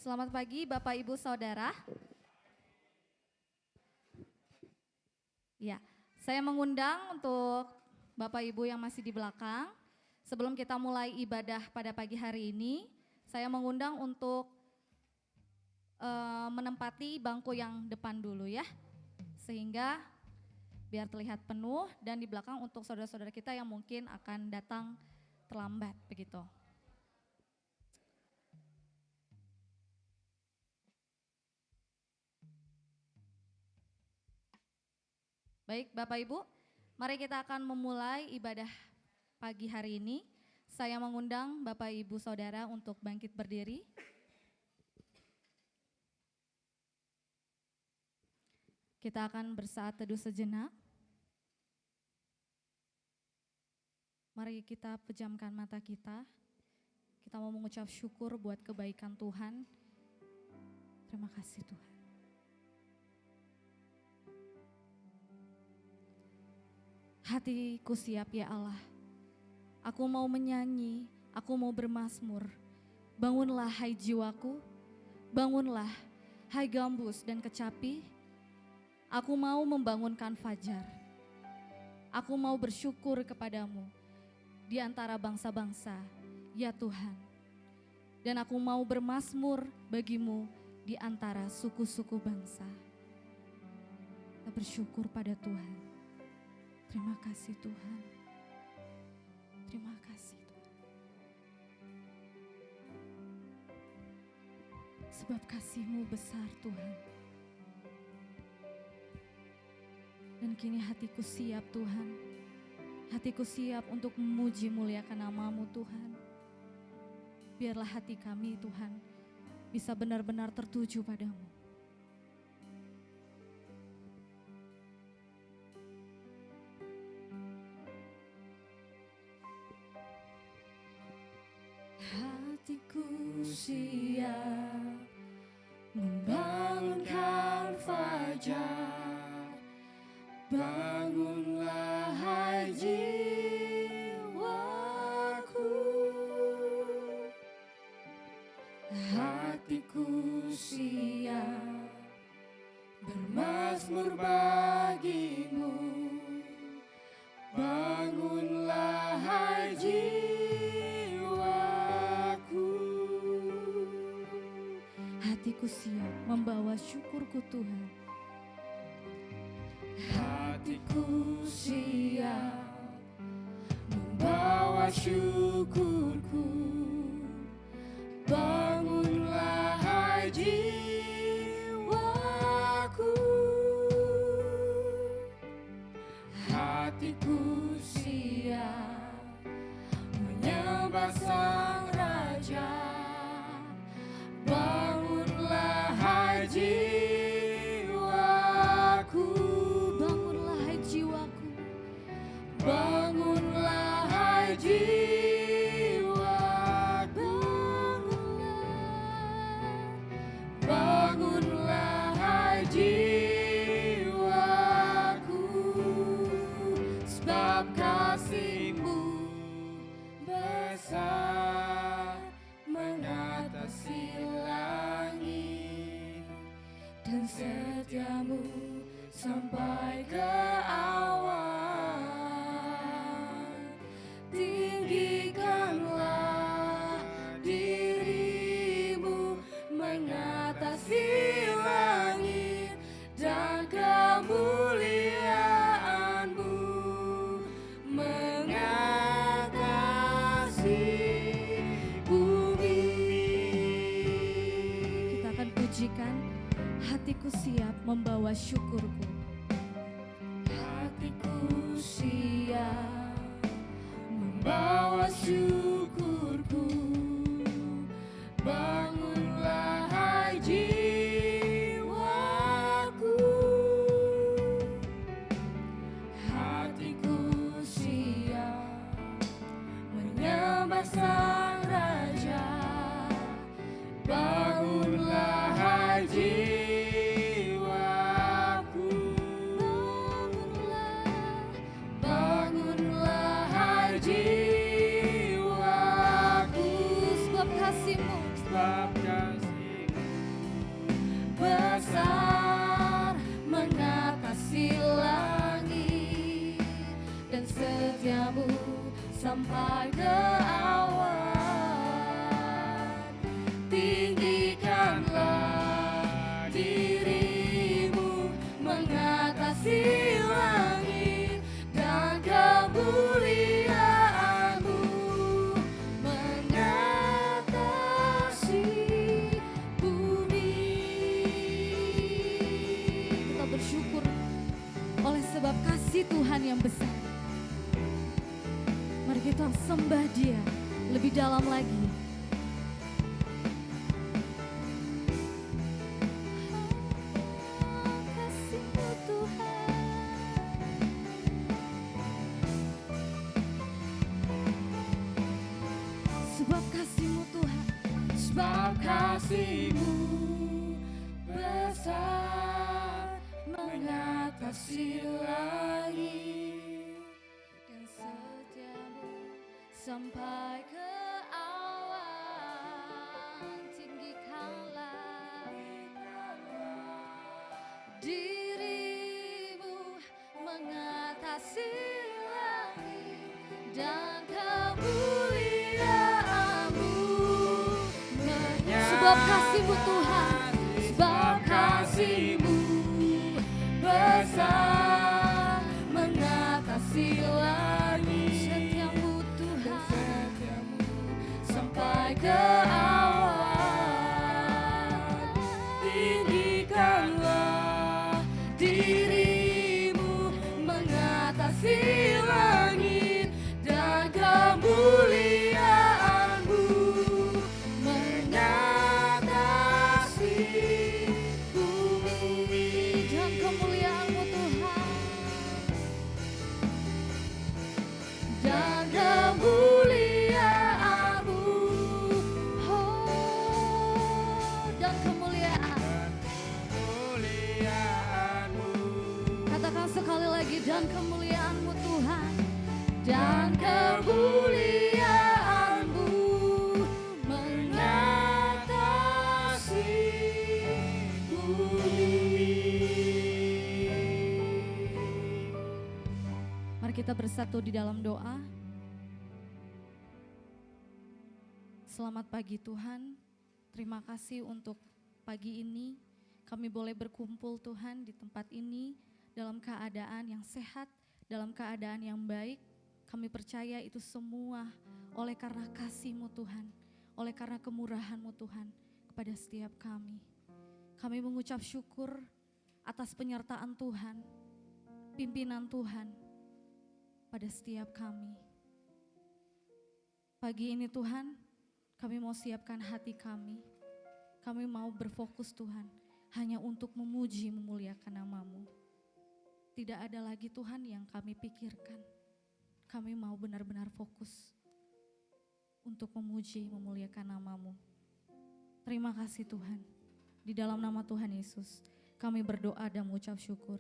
Selamat pagi Bapak Ibu Saudara. Ya, saya mengundang untuk Bapak Ibu yang masih di belakang. Sebelum kita mulai ibadah pada pagi hari ini, saya mengundang untuk menempati bangku yang depan dulu ya. Sehingga biar terlihat penuh dan di belakang untuk saudara-saudara kita yang mungkin akan datang terlambat begitu. Baik Bapak Ibu, mari kita akan memulai ibadah pagi hari ini. Saya mengundang Bapak Ibu Saudara untuk bangkit berdiri. Kita akan bersaat teduh sejenak. Mari kita pejamkan mata kita. Kita mau mengucap syukur buat kebaikan Tuhan. Terima kasih Tuhan. Hatiku siap ya Allah. Aku mau menyanyi, aku mau bermazmur. Bangunlah hai jiwaku, bangunlah hai gambus dan kecapi. Aku mau membangunkan fajar. Aku mau bersyukur kepadamu di antara bangsa-bangsa, ya Tuhan. Dan aku mau bermazmur bagimu di antara suku-suku bangsa. Kita bersyukur pada Tuhan. Terima kasih Tuhan. Terima kasih Tuhan. Sebab kasih-Mu besar Tuhan. Dan kini hatiku siap Tuhan. Hatiku siap untuk memuji muliakan nama-Mu Tuhan. Biarlah hati kami Tuhan bisa benar-benar tertuju padamu. Hatiku siap membangunkan fajar. Bangunlah hai jiwaku. Hatiku siap bermazmur bagimu. Bangunlah hai jiwaku. Hatiku siap membawa syukurku Tuhan. Hatiku siap membawa syukurku. Bangunlah hai jiwaku. Hatiku siap menyembah Sang Raja. Bangunlah hai jiwaku. Bangunlah hai jiwaku. Bangunlah hai jiwaku. Bangunlah hai jiwaku. Sebab kasih-Mu besar mengatasi langit, dan setia-Mu sampai ke awan. Tinggikanlah diri-Mu mengatasi langit, dan kemuliaan-Mu mengatasi bumi. Kita akan pujikan, hatiku siap membawa syukurku. Hatiku siap membawa syukurku. Bangunlah hai jiwaku. Hatiku siap menyembah Sang Raja. Bangunlah hai jiwaku. Bangunlah hai jiwaku. Sebab kasih-Mu sampai ke awan. Tinggikanlah dirimu mengatasi langit, dan kemuliaanmu mengatasi bumi. Kita bersyukur oleh sebab kasih Tuhan yang besar. Mari kita sembah Dia lebih dalam lagi. Kasih-Mu Tuhan, sebab kasih-Mu Tuhan, sebab kasih-Mu besar mengatasi langit, dan setiamu sampai ke awan. Tinggikanlah dirimu mengatasi langit, dan kemuliaanmu sebab kasih-Mu Tuhan, sebab kasih-Mu besar mengatasi langit. Setiamu Tuhan, sampai ke awan. Tinggikanlah dirimu mengatasi langit, dan kemuliaanmu mengatasi bumi. Dan kemuliaanmu Tuhan, dan kemuliaanmu, oh, dan kemuliaanmu. Katakan sekali lagi, dan kemuliaanmu Tuhan, dan kemuliaanmu mengatasi bumi. Mari kita bersatu di dalam doa. Selamat pagi Tuhan, terima kasih untuk pagi ini kami boleh berkumpul Tuhan di tempat ini dalam keadaan yang sehat, dalam keadaan yang baik. Kami percaya itu semua oleh karena kasih-Mu Tuhan, oleh karena kemurahan-Mu Tuhan kepada setiap kami. Kami mengucap syukur atas penyertaan Tuhan, pimpinan Tuhan pada setiap kami. Pagi ini Tuhan, kami mau siapkan hati kami. Kami mau berfokus Tuhan, hanya untuk memuji, memuliakan nama-Mu. Tidak ada lagi Tuhan yang kami pikirkan. Kami mau benar-benar fokus untuk memuji, memuliakan nama-Mu. Terima kasih Tuhan. Di dalam nama Tuhan Yesus, kami berdoa dan mengucap syukur.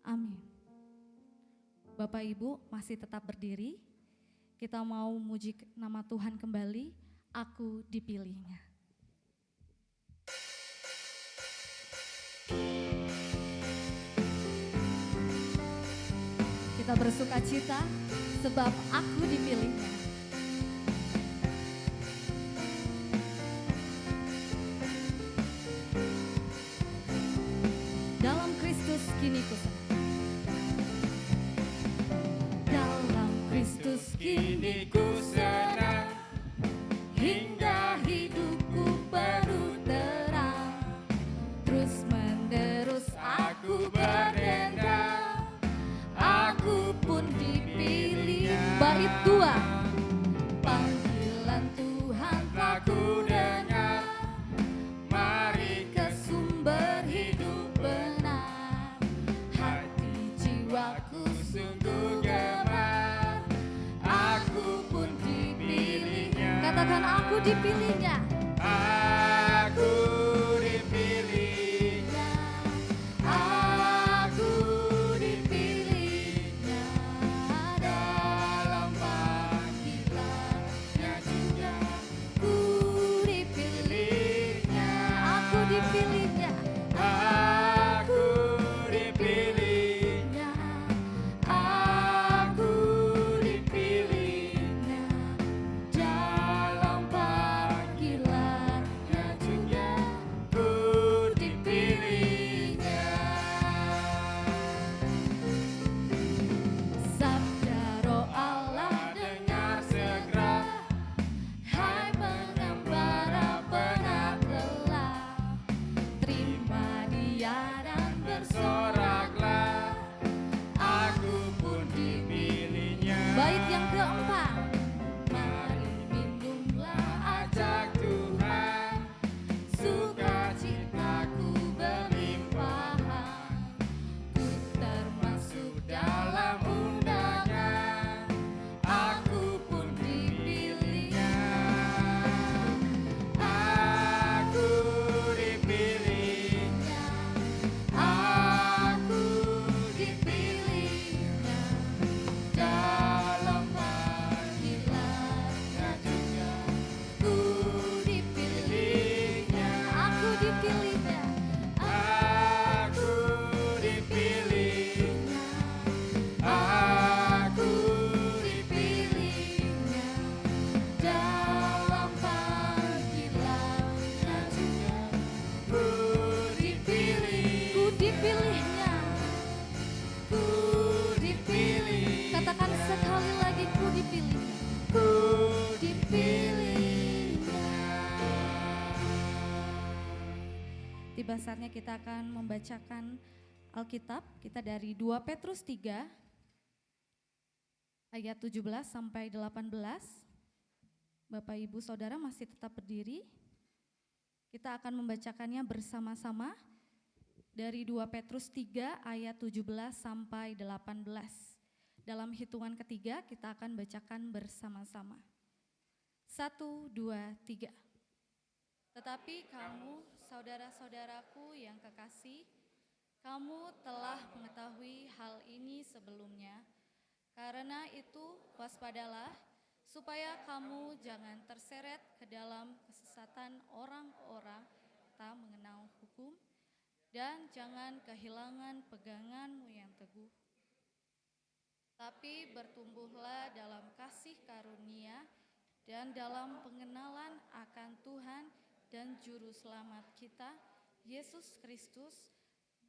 Amin. Bapak Ibu masih tetap berdiri. Kita mau memuji nama Tuhan kembali. Aku dipilihnya. Kita bersuka cita sebab aku dipilihnya. Dalam Kristus kini ku senang. Dalam Kristus kini ku senang, hingga hidupku penuh terang. Terus menerus aku berdendam, aku pun dipilih. Bait 2. Panggilan Tuhan telah ku dengar, mari ke sumber hidup benar. Hati jiwaku sungguh gemar, aku pun dipilihnya. Katakan aku dipilihnya. Aku dipilihnya. Aku dipilihnya. Dalam panggilannya juga ku dipilihnya. Aku dipilihnya. Aku dipilihnya. Aku dipilihnya. tiba saatnya kita akan membacakan Alkitab. Kita dari 2 Petrus 3 ayat 17 sampai 18. Bapak Ibu Saudara masih tetap berdiri. Kita akan membacakannya bersama-sama dari 2 Petrus 3 ayat 17 sampai 18. Dalam hitungan ketiga kita akan bacakan bersama-sama. 1, 2, 3. Tetapi kamu, saudara-saudaraku yang kekasih, kamu telah mengetahui hal ini sebelumnya. Karena itu waspadalah, supaya kamu jangan terseret ke dalam kesesatan orang-orang tak mengenal hukum, dan jangan kehilangan peganganmu yang teguh. Tapi bertumbuhlah dalam kasih karunia dan dalam pengenalan akan Tuhan dan Juru Selamat kita, Yesus Kristus.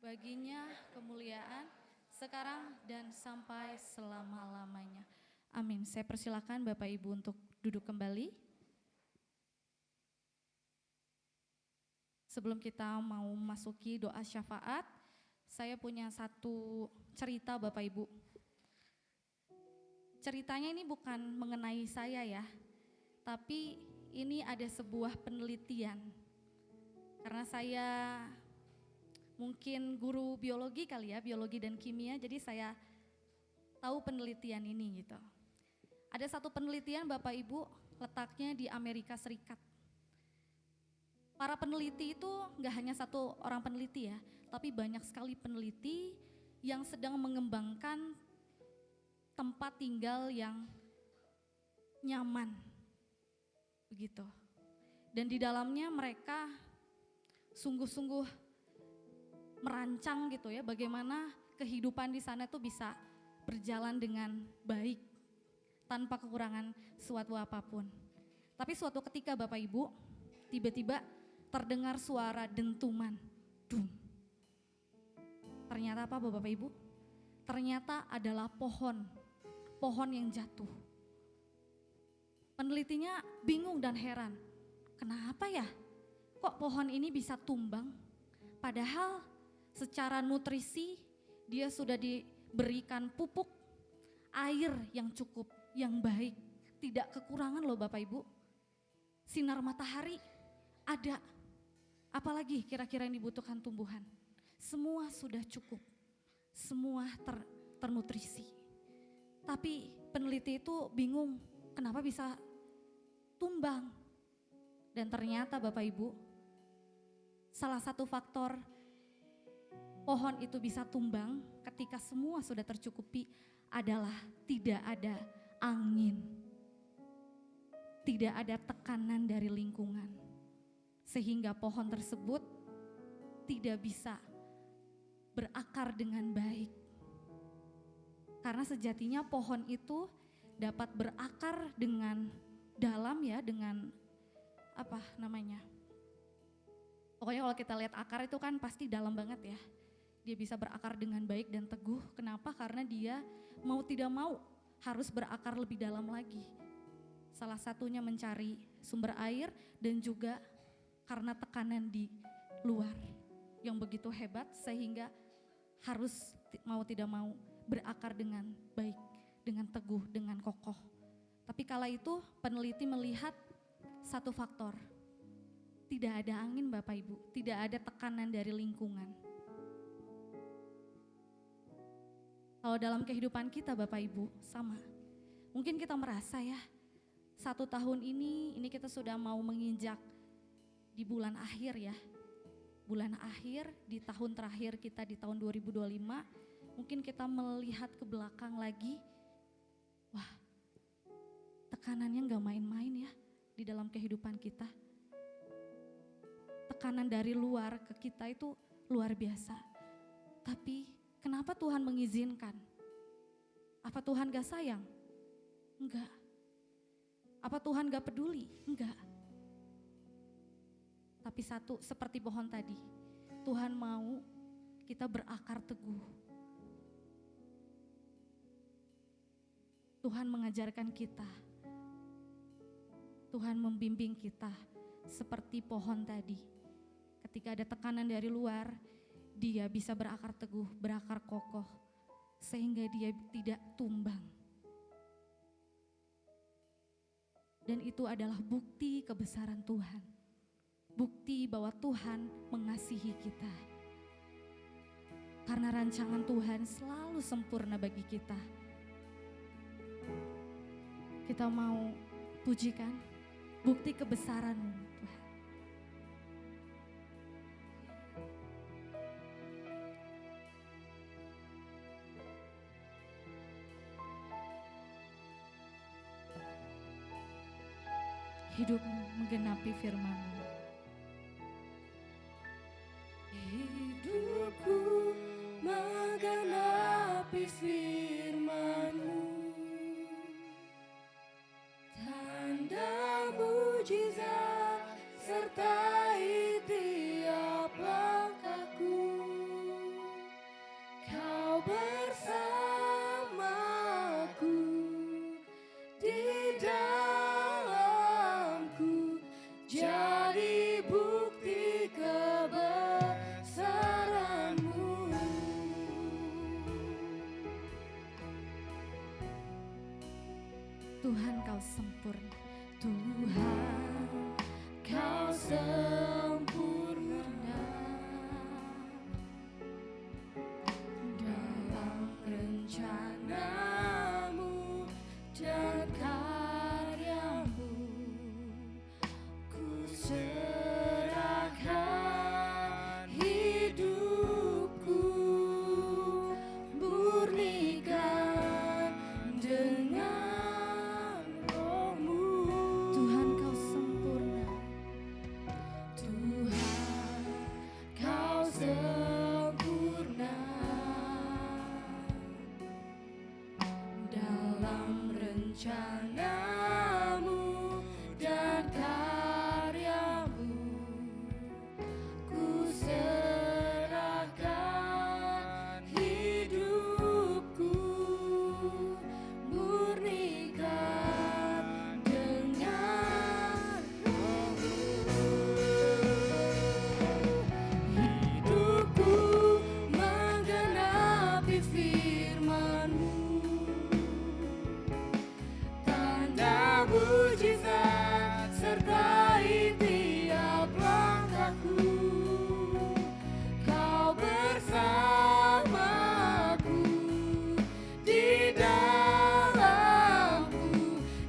Baginya kemuliaan sekarang dan sampai selama-lamanya. Amin. Saya persilakan Bapak Ibu untuk duduk kembali. Sebelum kita mau memasuki doa syafaat, saya punya satu cerita Bapak Ibu. Ceritanya ini bukan mengenai saya ya, tapi ini ada sebuah penelitian. Karena saya mungkin guru biologi kali ya, biologi dan kimia, jadi saya tahu penelitian ini gitu. Ada satu penelitian Bapak Ibu, letaknya di Amerika Serikat. Para peneliti itu gak hanya satu orang peneliti ya, tapi banyak sekali peneliti yang sedang mengembangkan tempat tinggal yang nyaman, begitu. Dan di dalamnya mereka sungguh-sungguh merancang gitu ya, bagaimana kehidupan di sana tuh bisa berjalan dengan baik tanpa kekurangan suatu apapun. Tapi suatu ketika Bapak Ibu, tiba-tiba terdengar suara dentuman, dum. Ternyata apa Bapak Ibu? Ternyata adalah pohon yang jatuh. Penelitinya bingung dan heran, kenapa ya? Kok pohon ini bisa tumbang? Padahal secara nutrisi dia sudah diberikan pupuk, air yang cukup, yang baik, tidak kekurangan loh Bapak Ibu. Sinar matahari ada, apalagi kira-kira yang dibutuhkan tumbuhan. Semua sudah cukup, semua ternutrisi. Tapi peneliti itu bingung, kenapa bisa tumbang? Dan ternyata Bapak Ibu, salah satu faktor pohon itu bisa tumbang ketika semua sudah tercukupi adalah tidak ada angin. Tidak ada tekanan dari lingkungan. Sehingga pohon tersebut tidak bisa berakar dengan baik. Karena sejatinya pohon itu dapat berakar dengan dalam ya, dengan apa namanya? Pokoknya kalau kita lihat akar itu kan pasti dalam banget ya. Dia bisa berakar dengan baik dan teguh. Kenapa? Karena dia mau tidak mau harus berakar lebih dalam lagi. Salah satunya mencari sumber air dan juga karena tekanan di luar yang begitu hebat sehingga harus mau tidak mau berakar dengan baik, dengan teguh, dengan kokoh. Tapi kala itu peneliti melihat satu faktor. Tidak ada angin Bapak Ibu, tidak ada tekanan dari lingkungan. Kalau dalam kehidupan kita Bapak Ibu sama. Mungkin kita merasa ya, 1 tahun ini kita sudah mau menginjak di bulan akhir ya. Bulan akhir di tahun terakhir kita di tahun 2025, mungkin kita melihat ke belakang lagi, wah tekanannya gak main-main ya di dalam kehidupan kita. Tekanan dari luar ke kita itu luar biasa. Tapi kenapa Tuhan mengizinkan? Apa Tuhan gak sayang? Enggak. Apa Tuhan gak peduli? Enggak. Tapi satu, seperti pohon tadi, Tuhan mau kita berakar teguh. Tuhan mengajarkan kita, Tuhan membimbing kita seperti pohon tadi. ketika ada tekanan dari luar, dia bisa berakar teguh, berakar kokoh, sehingga dia tidak tumbang. Dan itu adalah bukti kebesaran Tuhan, bukti bahwa Tuhan mengasihi kita. Karena rancangan Tuhan selalu sempurna bagi kita. Kita mau pujikan bukti kebesaran-Mu, Tuhan. Hidup-Mu menggenapi firman-Mu. Hidupku menggenapi firman-Mu, tanda mujizat sertai tiap langkahku. Kau bersamaku di dalamku, jadi bukti kebesaran-Mu. Tuhan, Kau sempurna. Tuhan, Kau sempurna dalam rencana-Mu dan karya-Mu. Ku serahkan hidupku, murnikan dengan Roh-Mu. Tuhan, Kau sempurna. Tuhan, Kau sempurna dalam rencana-Mu dan karya-Mu. Ku serahkan hidupku, murnikan dengan Roh-Mu. Hidupku menggenapi firman-Mu, tanda mujizat sertai tiap langkahku. Kau bersamaku di dalamku,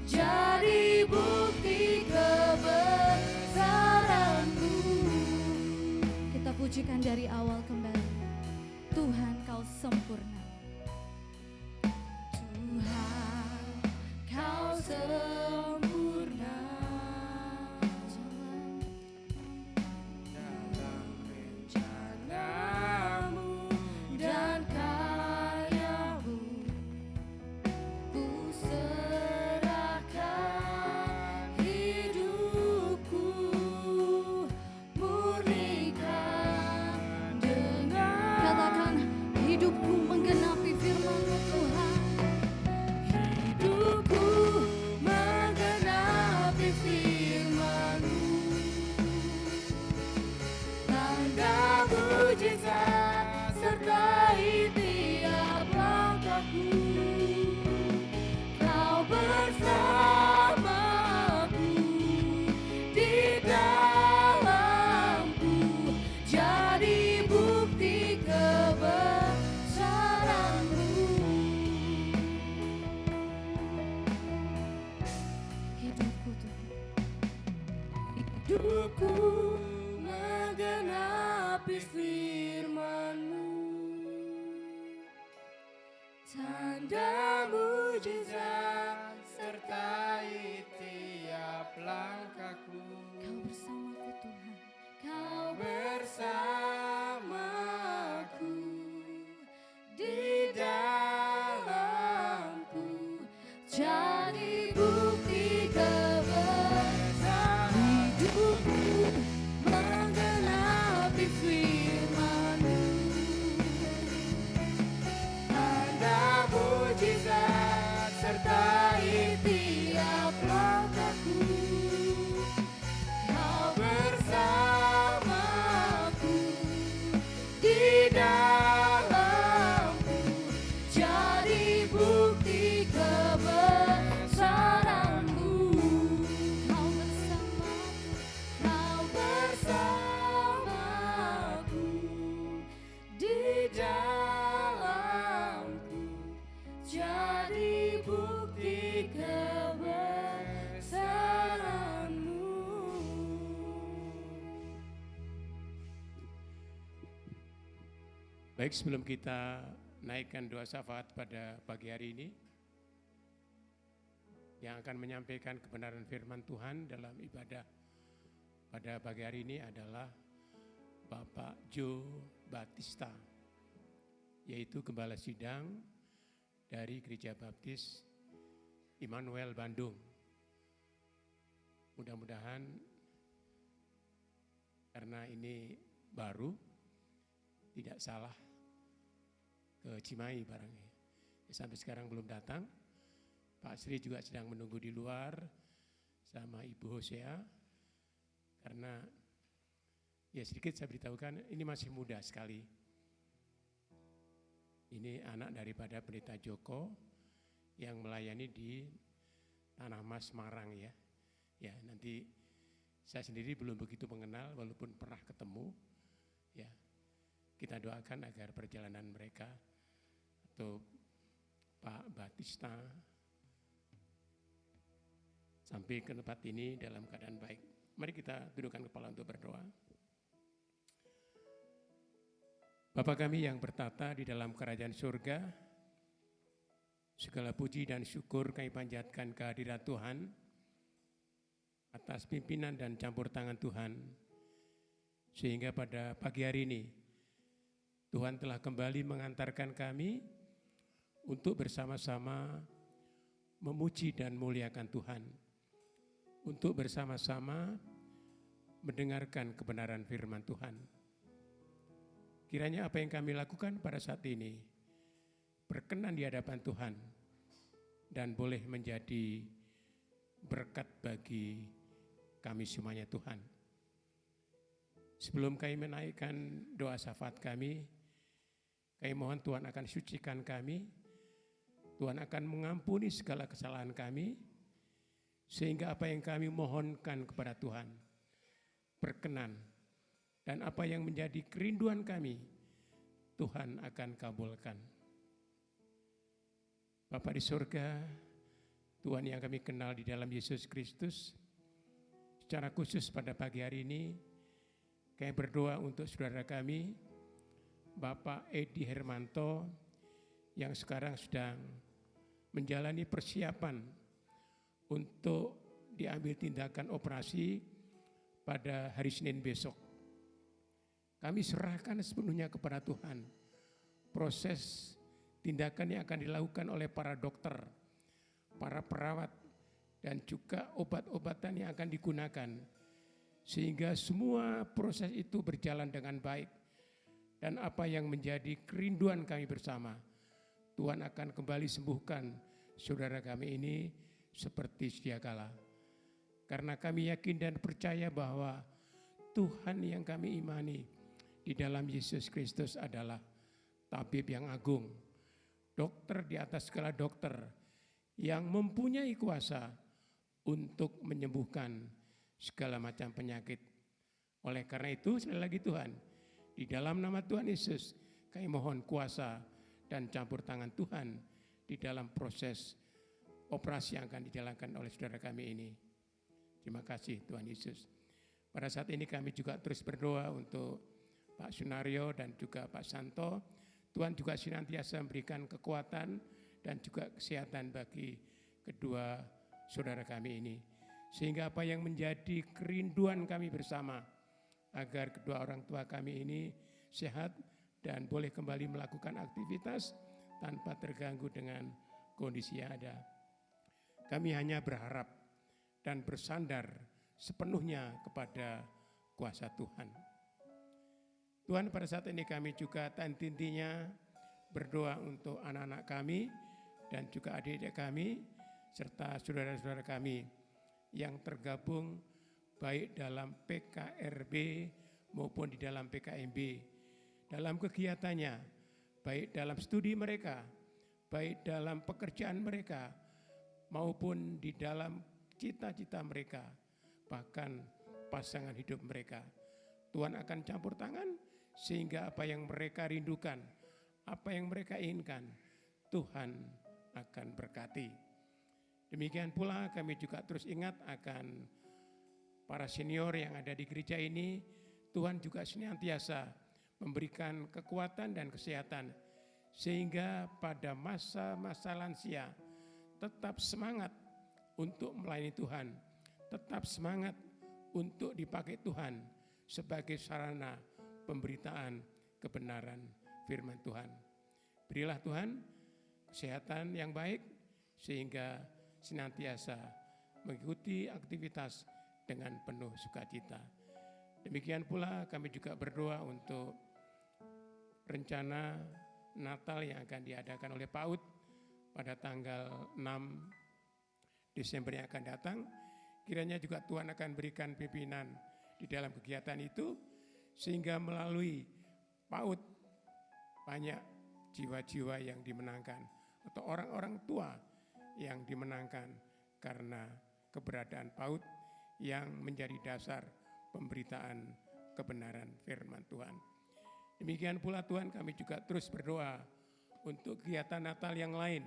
jadi bukti kebesaran-Mu. Kita pujikan dari awal kembali. Tuhan, Kau sempurna. Tuhan, Kau sempurna dalam rencana-Mu dan karya-Mu. Ku serahkan hidupku, murnikan dengan. Katakan, hidupku menggenapi firman-Mu, Tuhan. Hidupku menggenapi firman-Mu, tanda mujizat sertai tiap langkahku. Kau bersamaku di dalamku, jadi bukti kebesaran-Mu. Hidupku, Tuhan. Hidupku menggenapi firman-Mu, tanda mujizat sertai tiap langkahku. Kau bersamaku, Tuhan. Kau bersamaku di dalamku, jadi bukti kebesaran. Hidupku menggenapi firman-Mu, tanda mujizat serta Baik, sebelum kita naikkan doa syafaat pada pagi hari ini, yang akan menyampaikan kebenaran firman Tuhan dalam ibadah pada pagi hari ini adalah Bapak Joe Batista, yaitu Gembala Sidang dari Gereja Baptis Immanuel Bandung. Mudah-mudahan karena ini baru, tidak salah ke Cimahi barangnya. Sampai sekarang belum datang. Pak Sri juga sedang menunggu di luar sama Ibu Hosea. Karena ya sedikit saya beritahukan, ini masih muda sekali. Ini anak daripada Pendeta Joko yang melayani di Tanah Mas Semarang ya. Ya, nanti saya sendiri belum begitu mengenal walaupun pernah ketemu. Ya. Kita doakan agar perjalanan mereka atau Pak Batista sampai ke tempat ini dalam keadaan baik. Mari kita dudukkan kepala untuk berdoa. Bapa kami yang bertata di dalam kerajaan surga, segala puji dan syukur kami panjatkan kehadirat Tuhan atas pimpinan dan campur tangan Tuhan, sehingga pada pagi hari ini Tuhan telah kembali mengantarkan kami untuk bersama-sama memuji dan muliakan Tuhan, untuk bersama-sama mendengarkan kebenaran firman Tuhan. Kiranya apa yang kami lakukan pada saat ini berkenan di hadapan Tuhan dan boleh menjadi berkat bagi kami semuanya Tuhan. Sebelum kami menaikkan doa syafaat kami mohon Tuhan akan sucikan kami, Tuhan akan mengampuni segala kesalahan kami, sehingga apa yang kami mohonkan kepada Tuhan berkenan, dan apa yang menjadi kerinduan kami, Tuhan akan kabulkan. Bapa di surga, Tuhan yang kami kenal di dalam Yesus Kristus, secara khusus pada pagi hari ini, kami berdoa untuk saudara kami, Bapak Edi Hermanto, yang sekarang sedang menjalani persiapan untuk diambil tindakan operasi pada hari Senin besok. Kami serahkan sepenuhnya kepada Tuhan. Proses tindakan yang akan dilakukan oleh para dokter, para perawat, dan juga obat-obatan yang akan digunakan, sehingga semua proses itu berjalan dengan baik. Dan apa yang menjadi kerinduan kami bersama, Tuhan akan kembali sembuhkan saudara kami ini seperti sedia kala. Karena kami yakin dan percaya bahwa Tuhan yang kami imani di dalam Yesus Kristus adalah tabib yang agung, dokter di atas segala dokter, yang mempunyai kuasa untuk menyembuhkan segala macam penyakit. Oleh karena itu, sekali lagi Tuhan, di dalam nama Tuhan Yesus, kami mohon kuasa dan campur tangan Tuhan di dalam proses operasi yang akan dijalankan oleh saudara kami ini. Terima kasih Tuhan Yesus. Pada saat ini kami juga terus berdoa untuk Pak Sunario dan juga Pak Santo. Tuhan juga senantiasa memberikan kekuatan dan juga kesehatan bagi kedua saudara kami ini. Sehingga apa yang menjadi kerinduan kami bersama, agar kedua orang tua kami ini sehat dan boleh kembali melakukan aktivitas tanpa terganggu dengan kondisi yang ada. Kami hanya berharap dan bersandar sepenuhnya kepada kuasa Tuhan. Tuhan, pada saat ini kami juga intinya berdoa untuk anak-anak kami dan juga adik-adik kami serta saudara-saudara kami yang tergabung baik dalam PKRB maupun di dalam PKMB, dalam kegiatannya, baik dalam studi mereka, baik dalam pekerjaan mereka, maupun di dalam cita-cita mereka, bahkan pasangan hidup mereka. Tuhan akan campur tangan sehingga apa yang mereka rindukan, apa yang mereka inginkan, Tuhan akan berkati. Demikian pula kami juga terus ingat akan para senior yang ada di gereja ini. Tuhan juga senantiasa memberikan kekuatan dan kesehatan, sehingga pada masa-masa lansia tetap semangat untuk melayani Tuhan, tetap semangat untuk dipakai Tuhan sebagai sarana pemberitaan kebenaran firman Tuhan. Berilah Tuhan kesehatan yang baik sehingga senantiasa mengikuti aktivitas dengan penuh sukacita. Demikian pula kami juga berdoa untuk rencana Natal yang akan diadakan oleh PAUD pada tanggal 6 Desember yang akan datang. Kiranya juga Tuhan akan berikan pimpinan di dalam kegiatan itu, sehingga melalui PAUD banyak jiwa-jiwa yang dimenangkan atau orang-orang tua yang dimenangkan karena keberadaan PAUD yang menjadi dasar pemberitaan kebenaran firman Tuhan. Demikian pula Tuhan, kami juga terus berdoa untuk kegiatan Natal yang lain,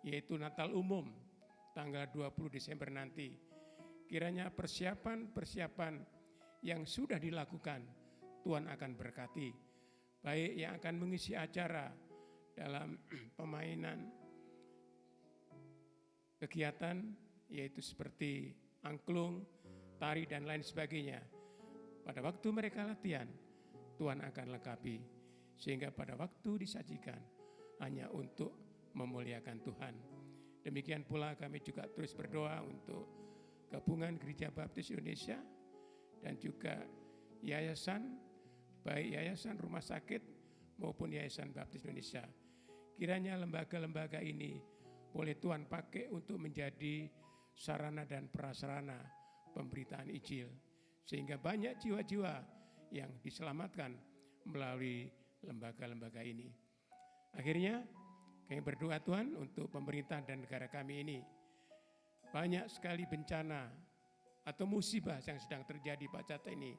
yaitu Natal umum tanggal 20 Desember nanti. Kiranya persiapan-persiapan yang sudah dilakukan Tuhan akan berkati, baik yang akan mengisi acara dalam pemainan kegiatan, yaitu seperti angklung, tari dan lain sebagainya. Pada waktu mereka latihan, Tuhan akan lengkapi, sehingga pada waktu disajikan hanya untuk memuliakan Tuhan. Demikian pula kami juga terus berdoa untuk Gabungan Gereja Baptis Indonesia dan juga yayasan, baik yayasan rumah sakit maupun yayasan Baptis Indonesia. Kiranya lembaga-lembaga ini boleh Tuhan pakai untuk menjadi sarana dan prasarana pemberitaan Injil, sehingga banyak jiwa-jiwa yang diselamatkan melalui lembaga-lembaga ini. Akhirnya kami berdoa Tuhan untuk pemerintah dan negara kami ini. Banyak sekali bencana atau musibah yang sedang terjadi pada saat ini.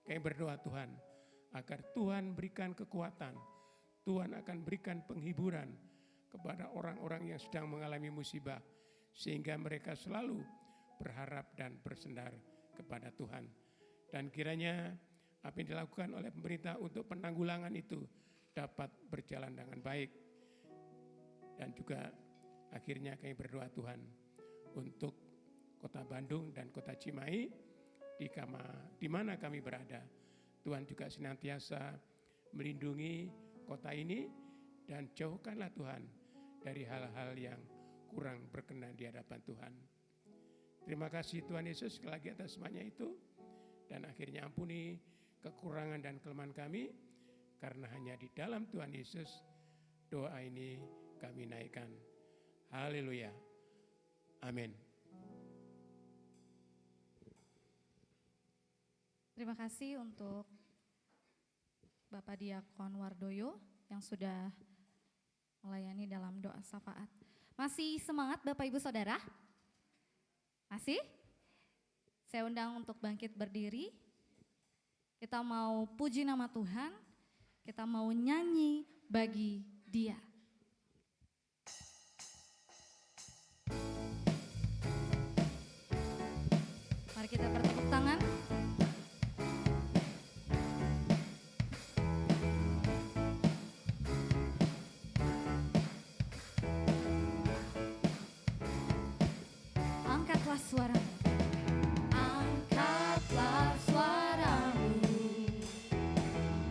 Kami berdoa Tuhan agar Tuhan berikan kekuatan, Tuhan akan berikan penghiburan kepada orang-orang yang sedang mengalami musibah, sehingga mereka selalu berharap dan bersandar kepada Tuhan. Dan kiranya apa yang dilakukan oleh pemerintah untuk penanggulangan itu dapat berjalan dengan baik. Dan juga akhirnya kami berdoa Tuhan untuk Kota Bandung dan Kota Cimahi, di mana kami berada. Tuhan juga senantiasa melindungi kota ini dan jauhkanlah Tuhan dari hal-hal yang kurang berkenan di hadapan Tuhan. Terima kasih Tuhan Yesus sekali lagi atas semuanya itu. Dan akhirnya ampuni kekurangan dan kelemahan kami, karena hanya di dalam Tuhan Yesus doa ini kami naikkan. Haleluya. Amin. Terima kasih untuk Bapak Diakon Wardoyo yang sudah melayani dalam doa syafaat. Masih semangat Bapak Ibu Saudara? Masih? Saya undang untuk bangkit berdiri. Kita mau puji nama Tuhan, kita mau nyanyi bagi Dia. Mari kita bertepuk tangan. Angkatlah suaramu. Angkatlah suaramu,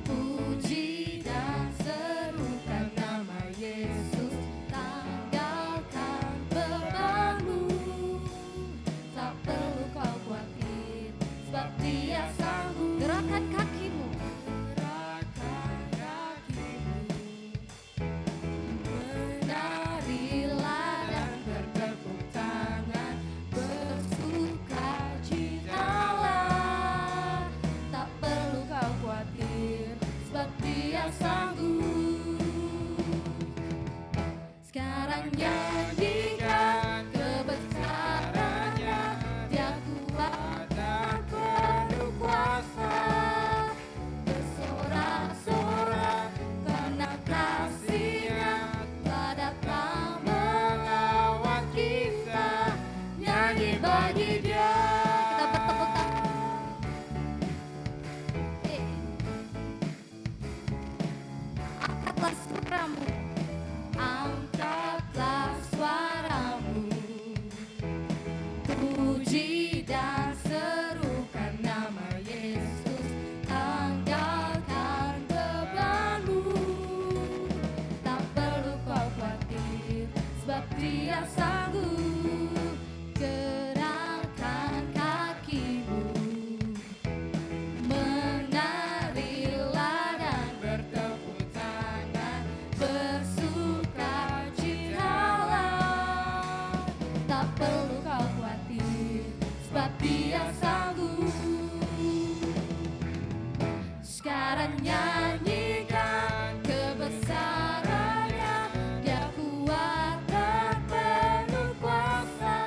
puji dan serukan nama sanggup. Sekarang nyanyikan kebesarannya, Dia kuat dan penuh kuasa.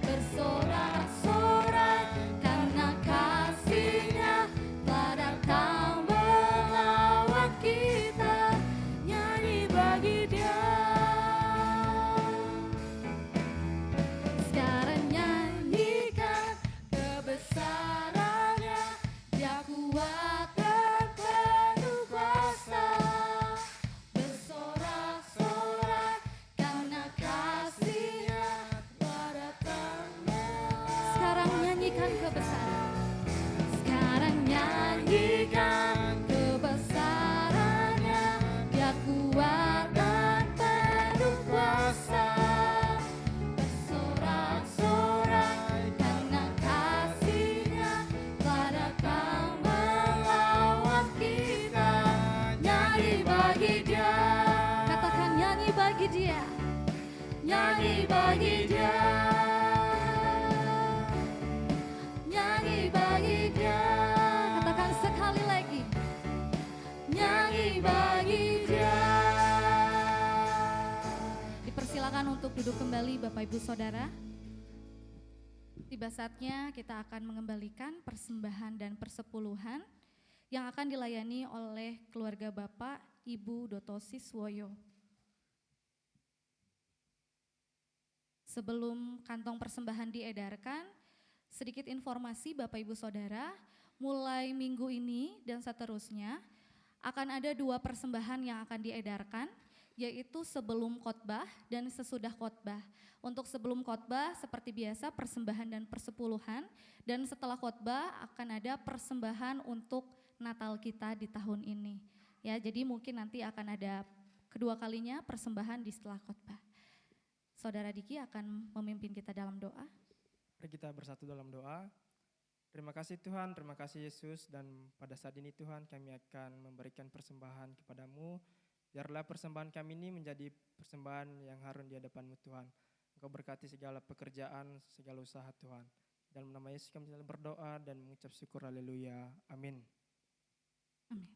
Bersorak-sorak karena kasih-Nya telah datang melawat kita. Nyanyi bagi Dia. Sekarang nyanyikan kebesarannya, Dia kuat dan penuh kuasa. Bersorak-sorak karena kasih-Nya telah datang melawat. Sekarang nyanyikan kebesaran. Sekarang nyanyikan kebesarannya, Dia kuat dan penuh kuasa. Bersorak-sorak karena kasih-Nya telah datang melawat kita. Nyanyi bagi Dia. Katakan nyanyi bagi Dia. Nyanyi bagi Dia. Nyanyi bagi Dia. Katakan sekali lagi. Nyanyi bagi Dia. Dipersilakan untuk duduk kembali Bapak Ibu Saudara. Tiba saatnya kita akan mengembalikan persembahan dan persepuluhan yang akan dilayani oleh keluarga Bapak Ibu Doto Siswoyo. Sebelum kantong persembahan diedarkan, sedikit informasi Bapak Ibu Saudara, mulai minggu ini dan seterusnya akan ada 2 persembahan yang akan diedarkan, yaitu sebelum khotbah dan sesudah khotbah. Untuk sebelum khotbah seperti biasa persembahan dan persepuluhan, dan setelah khotbah akan ada persembahan untuk Natal kita di tahun ini. Ya, jadi mungkin nanti akan ada kedua kalinya persembahan di setelah khotbah. Saudara Diki akan memimpin kita dalam doa. Mari kita bersatu dalam doa. Terima kasih Tuhan, terima kasih Yesus, dan pada saat ini Tuhan kami akan memberikan persembahan kepadamu. Biarlah persembahan kami ini menjadi persembahan yang harum di hadapan-Mu Tuhan. Engkau berkati segala pekerjaan, segala usaha Tuhan. Dalam nama Yesus kami berdoa dan mengucap syukur, haleluya, amin. Amin.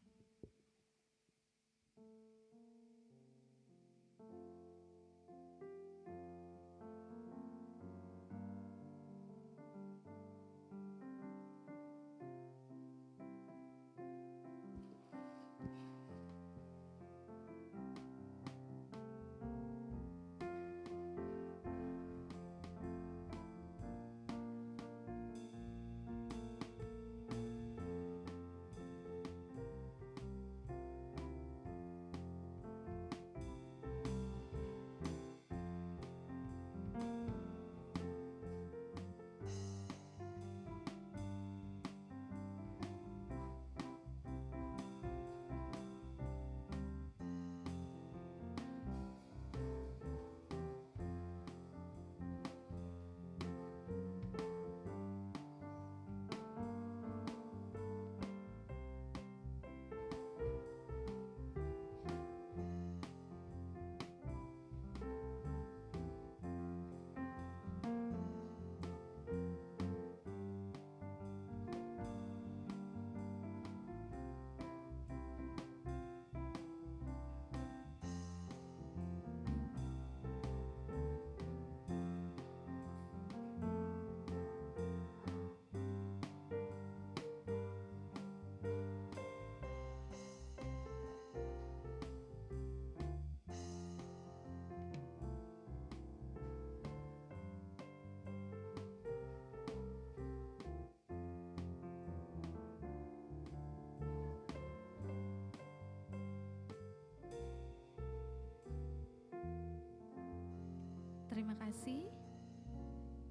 Terima kasih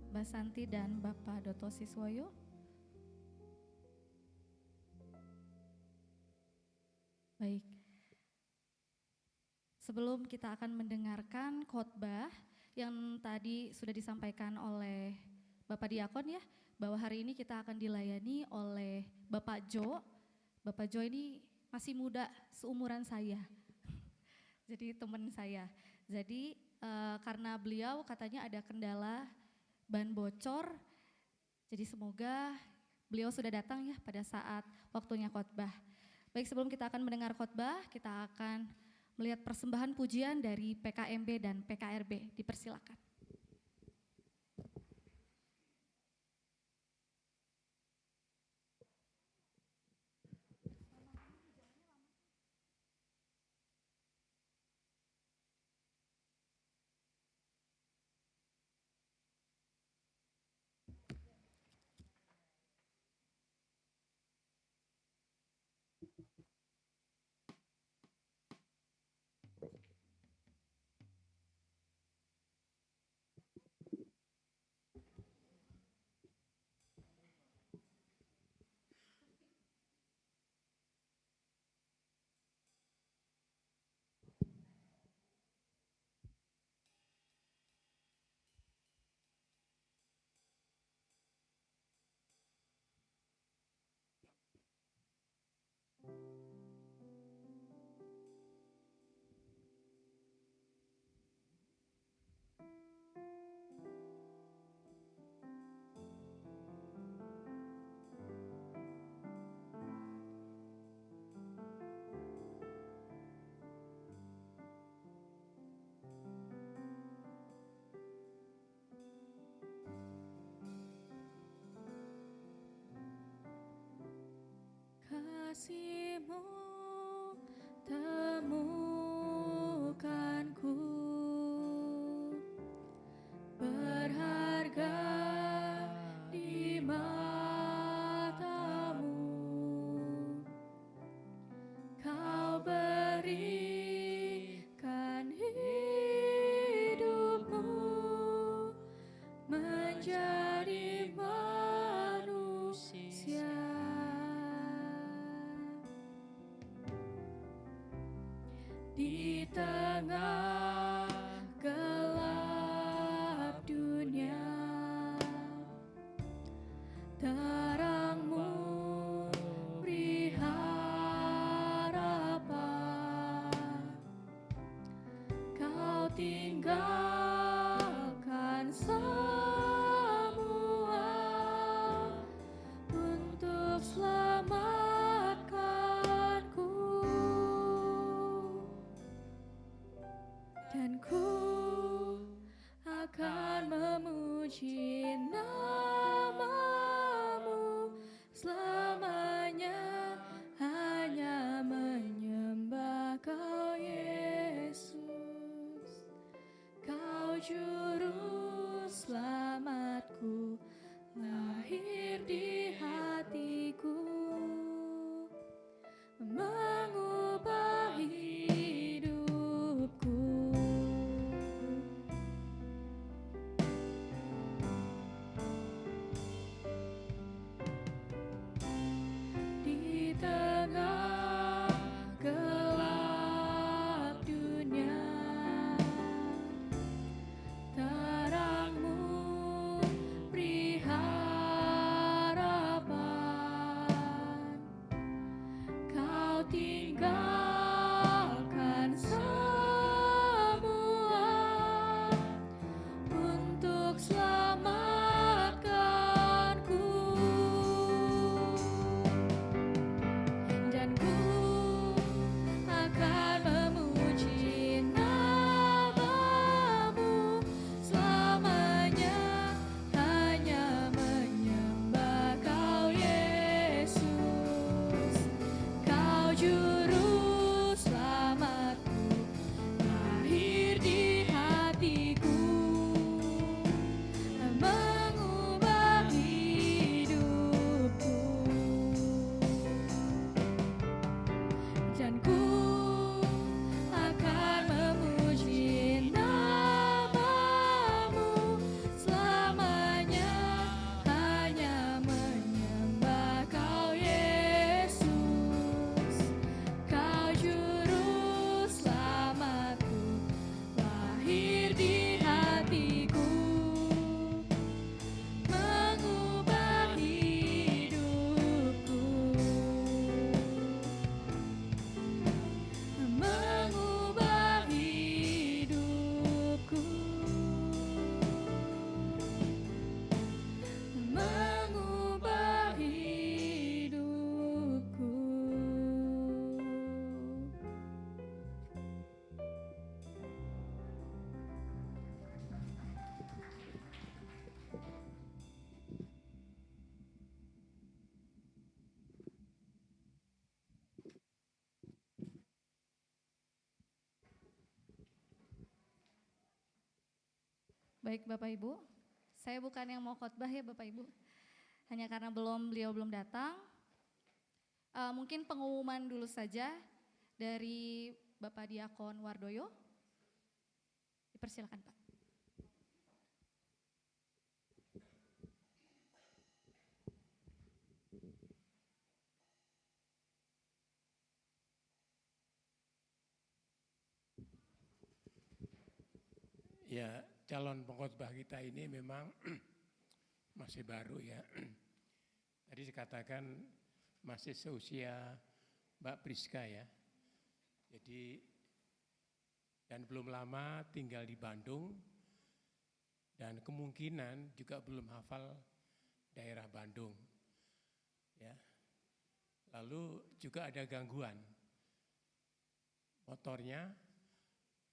Mbak Santi dan Bapak Doto Siswoyo. Baik, sebelum kita akan mendengarkan khotbah yang tadi sudah disampaikan oleh Bapak Diakon ya, bahwa hari ini kita akan dilayani oleh Bapak Jo. Bapak Jo ini masih muda, seumuran saya, jadi teman saya. Jadi karena beliau katanya ada kendala ban bocor, Jadi semoga beliau sudah datang ya pada saat waktunya khotbah. Baik, sebelum kita akan mendengar khotbah, kita akan melihat persembahan pujian dari PKMB dan PKRB. Dipersilakan. Kasih-Mu temukanku, berharga di mata-Mu. Kau berikan hidup-Mu menjadi manusia. Di tengah gelap dunia, terang-Mu beri harapan. Kau tinggalkan semua untuk selamatkanku. Dan ku akan memuji nama-Mu selamanya, hanya menyembah Kau Yesus. Kau juru selamatku, lahir di hatiku, mengubah hidupku. Di tengah gelap dunia, Baik Bapak Ibu, saya bukan yang mau khotbah ya Bapak Ibu. Hanya karena beliau belum datang. Mungkin pengumuman dulu saja dari Bapak Diakon Wardoyo. Dipersilakan Pak. Ya, calon pengkhotbah kita ini memang masih baru ya. Tadi dikatakan masih seusia Mbak Priska ya. Jadi, dan belum lama tinggal di Bandung, dan kemungkinan juga belum hafal daerah Bandung. Ya. Lalu juga ada gangguan, motornya,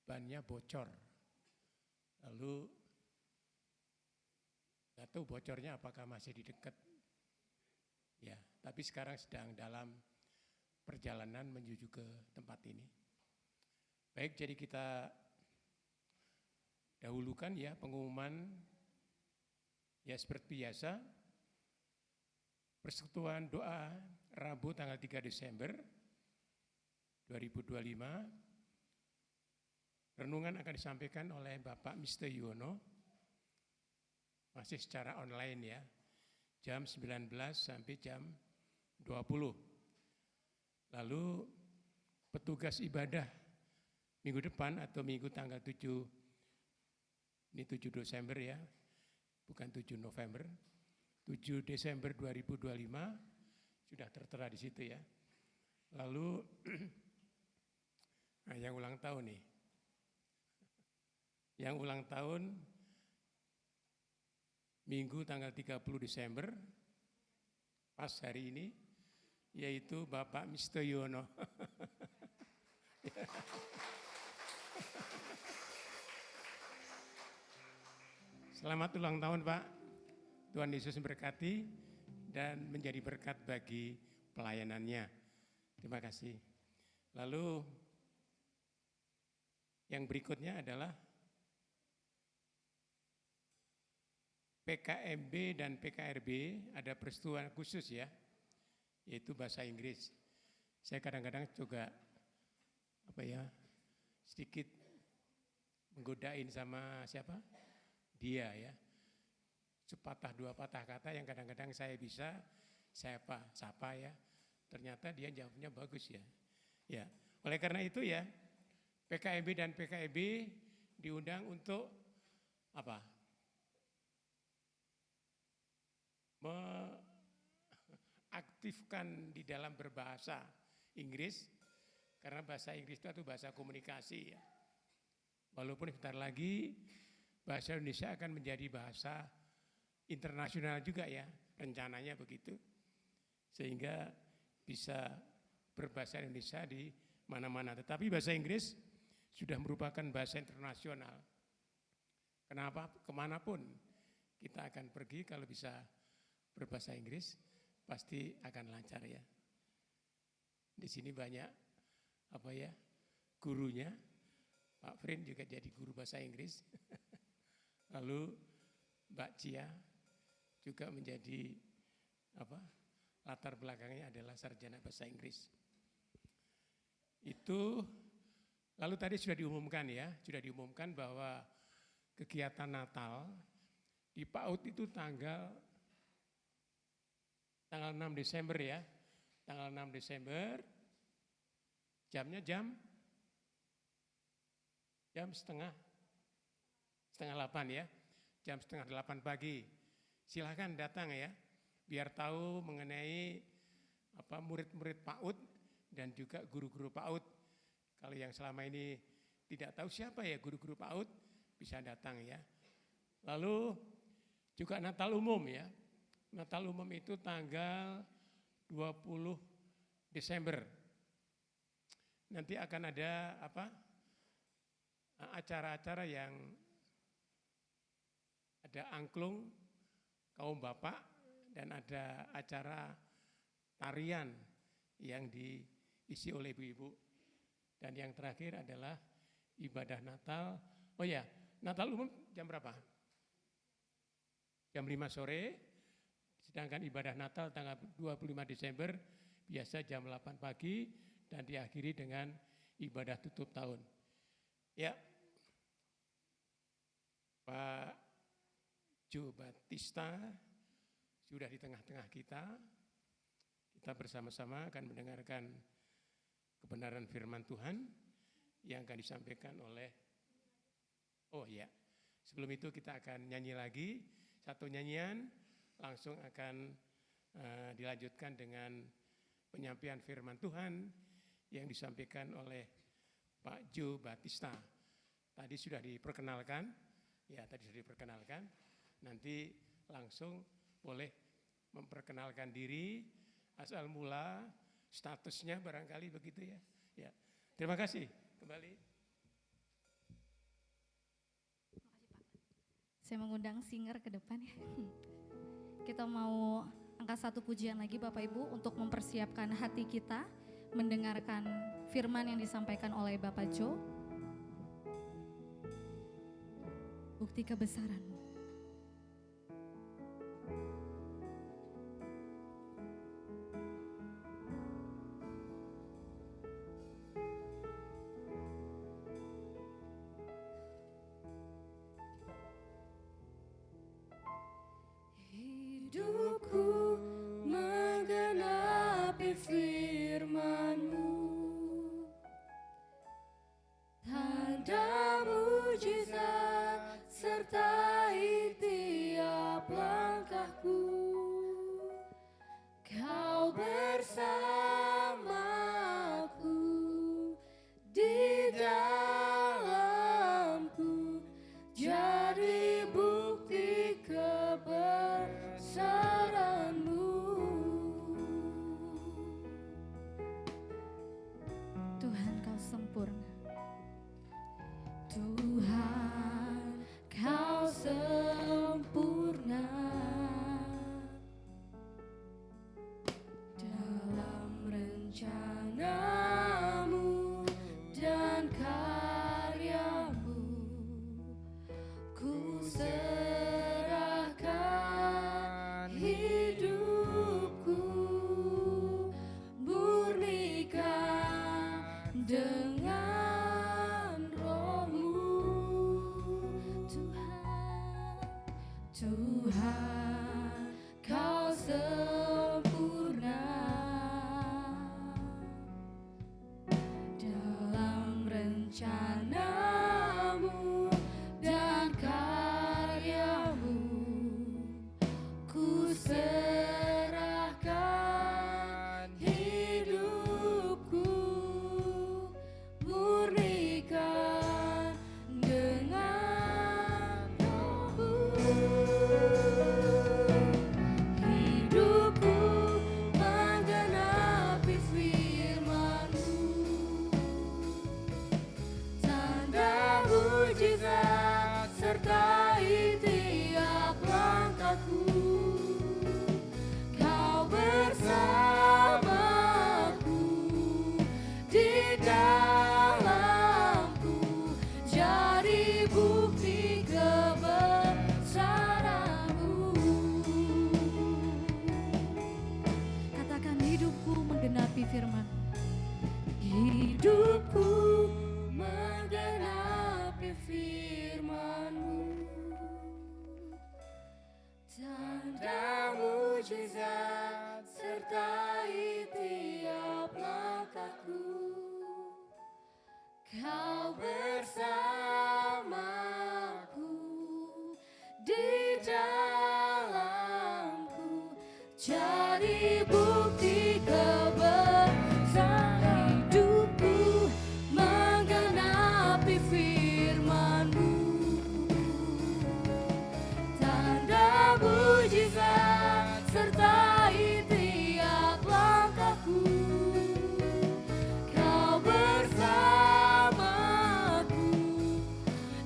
bannya bocor. Lalu nggak tahu bocornya apakah masih di dekat. Ya, tapi sekarang sedang dalam perjalanan menuju ke tempat ini. Baik, jadi kita dahulukan ya pengumuman ya seperti biasa. Persekutuan doa Rabu tanggal 3 Desember 2025. Renungan akan disampaikan oleh Bapak Mr. Yuwono, masih secara online ya, jam 19 sampai jam 20. Lalu petugas ibadah minggu depan atau minggu tanggal 7, ini 7 Desember ya, bukan 7 November, 7 Desember 2025 sudah tertera di situ ya. Lalu nah, yang ulang tahun nih. Yang ulang tahun Minggu tanggal 30 Desember, pas hari ini, yaitu Bapak Mr. Yuwono. Selamat ulang tahun Pak, Tuhan Yesus memberkati dan menjadi berkat bagi pelayanannya. Terima kasih. Lalu yang berikutnya adalah PKMB dan PKRB ada peristiwa khusus ya, yaitu bahasa Inggris. Saya kadang-kadang juga sedikit menggodain sama siapa? Dia ya. Sepatah dua patah kata yang kadang-kadang saya bisa, saya sapa ya. Ternyata dia jawabnya bagus ya. Ya, oleh karena itu ya, PKMB dan PKIB diundang untuk apa? Mengaktifkan di dalam berbahasa Inggris, karena bahasa Inggris itu bahasa komunikasi ya. Walaupun sebentar lagi bahasa Indonesia akan menjadi bahasa internasional juga ya, rencananya begitu. Sehingga bisa berbahasa Indonesia di mana-mana. Tetapi bahasa Inggris sudah merupakan bahasa internasional. Kenapa? Kemanapun kita akan pergi kalau bisa berbahasa Inggris pasti akan lancar ya. Di sini banyak gurunya. Pak Frin juga jadi guru bahasa Inggris. Lalu Mbak Cia juga menjadi latar belakangnya adalah sarjana bahasa Inggris. Itu lalu tadi sudah diumumkan bahwa kegiatan Natal di PAUD itu tanggal 6 Desember ya. Tanggal 6 Desember, jamnya jam setengah 8 ya. Jam setengah 8 pagi. Silakan datang ya, biar tahu mengenai murid-murid PAUD dan juga guru-guru PAUD. Kalau yang selama ini tidak tahu siapa ya guru-guru PAUD, bisa datang ya. Lalu juga Natal umum ya. Natal umum itu tanggal 20 Desember. Nanti akan ada acara-acara yang ada angklung kaum bapak dan ada acara tarian yang diisi oleh ibu-ibu. Dan yang terakhir adalah ibadah Natal. Oh ya, Natal umum jam berapa? jam 5 sore, sedangkan ibadah Natal tanggal 25 Desember biasa jam 8 pagi dan diakhiri dengan ibadah tutup tahun. Ya, Pak Joe Batista sudah di tengah-tengah kita. Kita bersama-sama akan mendengarkan kebenaran firman Tuhan yang akan disampaikan oleh, sebelum itu kita akan nyanyi lagi satu nyanyian, langsung akan dilanjutkan dengan penyampaian firman Tuhan yang disampaikan oleh Pak Joe Batista. Tadi sudah diperkenalkan, nanti langsung boleh memperkenalkan diri, asal mula, statusnya barangkali begitu ya. Ya, terima kasih kembali. Saya mengundang singer ke depan ya. Kita mau angkat satu pujian lagi Bapak Ibu untuk mempersiapkan hati kita mendengarkan firman yang disampaikan oleh Bapak Joe. Bukti kebesaran-Mu. Hidupku menggenapi firman-Mu, tanda mujizat sertai tiap langkahku. Kau bersamaku di dalamku, jadi bukti kebesaran-Mu. Tuhan Kau sempurna. Tuhan, Kau sempurna dalam rencana-Mu dan karya-Mu. Ku serahkan hidupku, murnikan dengan Roh-Mu. Tuhan, Kau sempurna dalam rencana-Mu dan karya-Mu. Ku serahkan hidupku, murnikan dengan Roh-Mu. Hidupku menggenapi firman-Mu, tanda mujizat sertai tiap langkahku. Kau bersamaku di dalamku, jadi bukti kebesaran-Mu. Katakan hidupku menggenapi firman. Hidupku menggenapi firman-Mu, tanda mujizat sertai tiap langkahku. Kau bersamaku di dalamku, jadi bukti kebesaran. Hidupku menggenapi firman-Mu, tanda mujizat sertai tiap langkahku. Kau bersamaku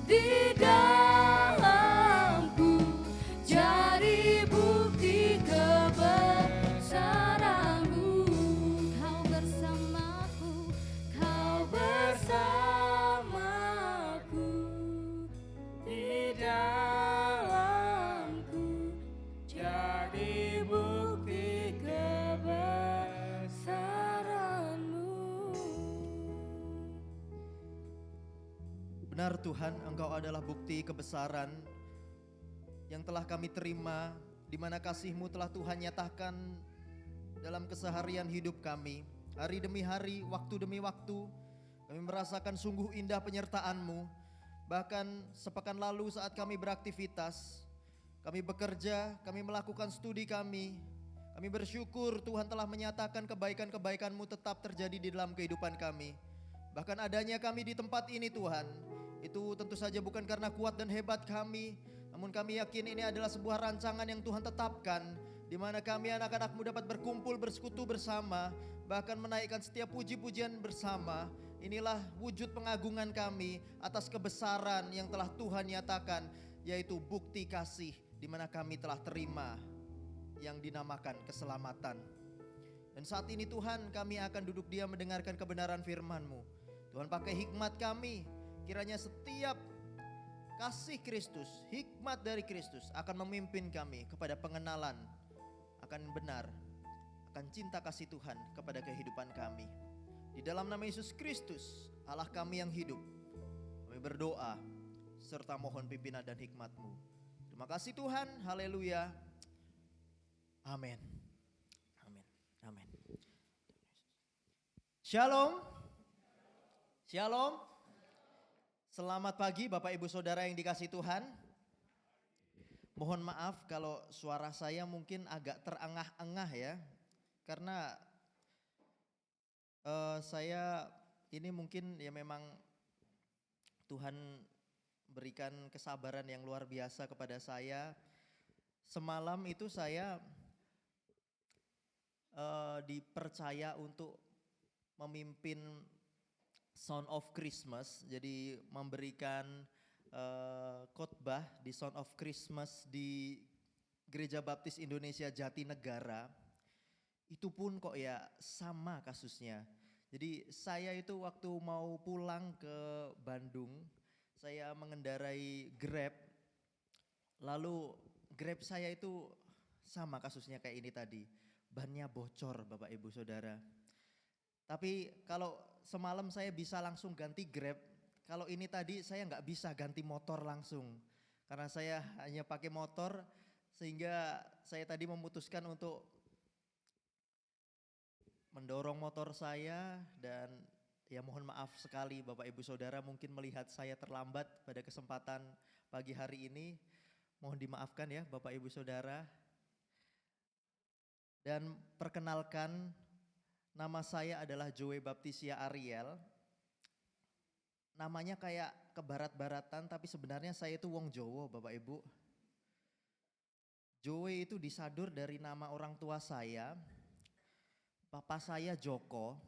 di dalamku, jadi bukti kebesaran-Mu. Benar Tuhan, Engkau adalah bukti kebesaran yang telah kami terima, di mana kasih-Mu telah Tuhan nyatakan dalam keseharian hidup kami. Hari demi hari, waktu demi waktu, kami merasakan sungguh indah penyertaan-Mu. Bahkan sepekan lalu saat kami beraktivitas, kami bekerja, kami melakukan studi kami bersyukur Tuhan telah menyatakan kebaikan-kebaikan-Mu tetap terjadi di dalam kehidupan kami. Bahkan adanya kami di tempat ini Tuhan, itu tentu saja bukan karena kuat dan hebat kami, namun kami yakin ini adalah sebuah rancangan yang Tuhan tetapkan, di mana kami anak-anak-Mu dapat berkumpul bersekutu bersama, bahkan menaikkan setiap puji-pujian bersama. Inilah wujud pengagungan kami atas kebesaran yang telah Tuhan nyatakan, yaitu bukti kasih di mana kami telah terima yang dinamakan keselamatan. Dan saat ini Tuhan, kami akan duduk diam mendengarkan kebenaran firman-Mu. Tuhan pakai hikmat kami, kiranya setiap kasih Kristus, hikmat dari Kristus akan memimpin kami kepada pengenalan akan benar, akan cinta kasih Tuhan kepada kehidupan kami. Di dalam nama Yesus Kristus, Allah kami yang hidup, kami berdoa serta mohon pimpinan dan hikmat-Mu. Terima kasih Tuhan, haleluya, amin, amin, amin. Shalom. Shalom. Selamat pagi Bapak Ibu Saudara yang dikasihi Tuhan. Mohon maaf kalau suara saya mungkin agak terengah-engah ya. Karena saya ini mungkin ya memang Tuhan berikan kesabaran yang luar biasa kepada saya. Semalam itu saya dipercaya untuk memimpin Sound of Christmas, jadi memberikan khotbah di Sound of Christmas di Gereja Baptis Indonesia Jatinegara. Itu pun kok ya sama kasusnya. Jadi saya itu waktu mau pulang ke Bandung, saya mengendarai Grab, lalu Grab saya itu sama kasusnya kayak ini tadi, bannya bocor Bapak Ibu Saudara. Tapi kalau semalam saya bisa langsung ganti Grab, kalau ini tadi saya nggak bisa ganti motor langsung. Karena saya hanya pakai motor, sehingga saya tadi memutuskan untuk mendorong motor saya. Dan ya mohon maaf sekali Bapak Ibu Saudara mungkin melihat saya terlambat pada kesempatan pagi hari ini. Mohon dimaafkan ya Bapak Ibu Saudara. Dan perkenalkan, nama saya adalah Joe Baptisia Ariel. Namanya kayak kebarat-baratan tapi sebenarnya saya itu wong Jowo Bapak Ibu. Joe itu disadur dari nama orang tua saya. Papa saya Joko,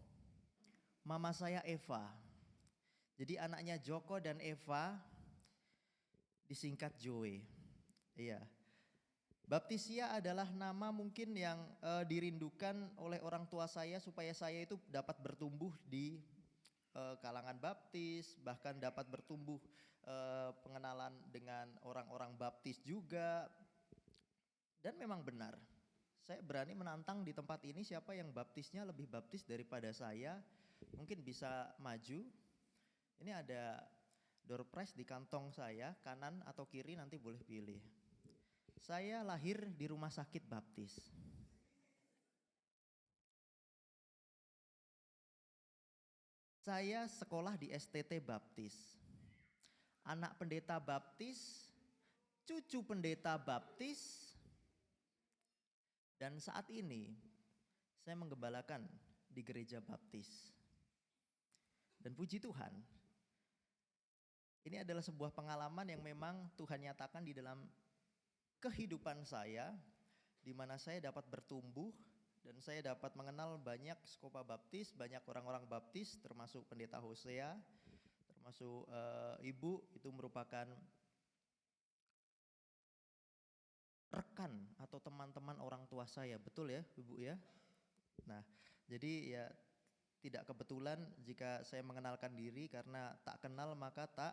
mama saya Eva. Jadi anaknya Joko dan Eva disingkat Joe. Iya. Baptisia adalah nama mungkin yang dirindukan oleh orang tua saya supaya saya itu dapat bertumbuh di kalangan baptis, bahkan dapat bertumbuh pengenalan dengan orang-orang baptis juga. Dan memang benar, saya berani menantang di tempat ini siapa yang baptisnya lebih baptis daripada saya, mungkin bisa maju. Ini ada door prize di kantong saya, kanan atau kiri nanti boleh pilih. Saya lahir di rumah sakit baptis. Saya sekolah di STT baptis. Anak pendeta baptis, cucu pendeta baptis. Dan saat ini saya menggembalakan di gereja baptis. Dan puji Tuhan, ini adalah sebuah pengalaman yang memang Tuhan nyatakan di dalam kehidupan saya, di mana saya dapat bertumbuh dan saya dapat mengenal banyak skopa baptis, banyak orang-orang baptis, termasuk pendeta Hosea, termasuk ibu itu merupakan rekan atau teman-teman orang tua saya, betul ya ibu ya. Nah jadi ya tidak kebetulan jika saya mengenalkan diri, karena tak kenal maka tak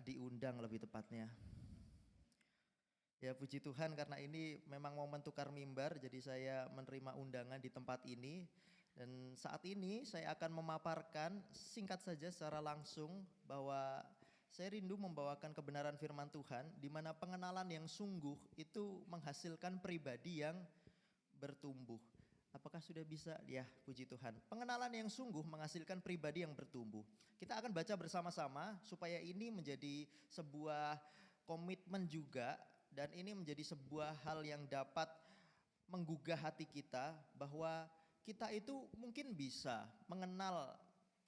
diundang lebih tepatnya. Ya puji Tuhan, karena ini memang momen tukar mimbar, jadi saya menerima undangan di tempat ini. Dan saat ini saya akan memaparkan singkat saja secara langsung bahwa saya rindu membawakan kebenaran firman Tuhan di mana pengenalan yang sungguh itu menghasilkan pribadi yang bertumbuh. Apakah sudah bisa? Ya, puji Tuhan. Pengenalan yang sungguh menghasilkan pribadi yang bertumbuh. Kita akan baca bersama-sama supaya ini menjadi sebuah komitmen juga dan ini menjadi sebuah hal yang dapat menggugah hati kita bahwa kita itu mungkin bisa mengenal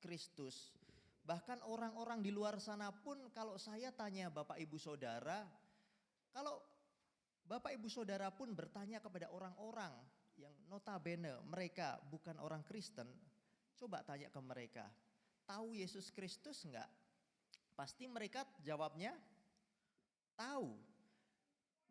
Kristus. Bahkan orang-orang di luar sana pun kalau saya tanya Bapak Ibu Saudara, kalau Bapak Ibu Saudara pun bertanya kepada orang-orang yang notabene mereka bukan orang Kristen, coba tanya ke mereka, tahu Yesus Kristus enggak? Pasti mereka jawabnya tahu.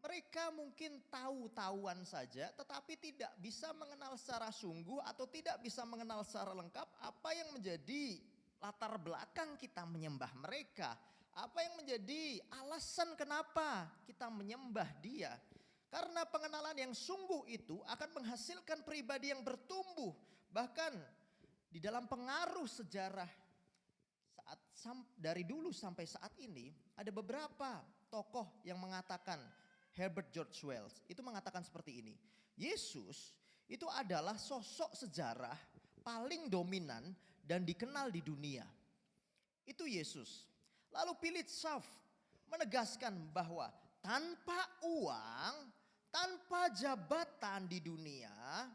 Mereka mungkin tahu-tahuan saja tetapi tidak bisa mengenal secara sungguh atau tidak bisa mengenal secara lengkap apa yang menjadi latar belakang kita menyembah mereka. Apa yang menjadi alasan kenapa kita menyembah dia. Karena pengenalan yang sungguh itu akan menghasilkan pribadi yang bertumbuh. Bahkan di dalam pengaruh sejarah dari dulu sampai saat ini ada beberapa tokoh yang mengatakan, Herbert George Wells itu mengatakan seperti ini. Yesus itu adalah sosok sejarah paling dominan dan dikenal di dunia. Itu Yesus. Lalu Philip Schaff menegaskan bahwa tanpa uang, tanpa jabatan di dunia,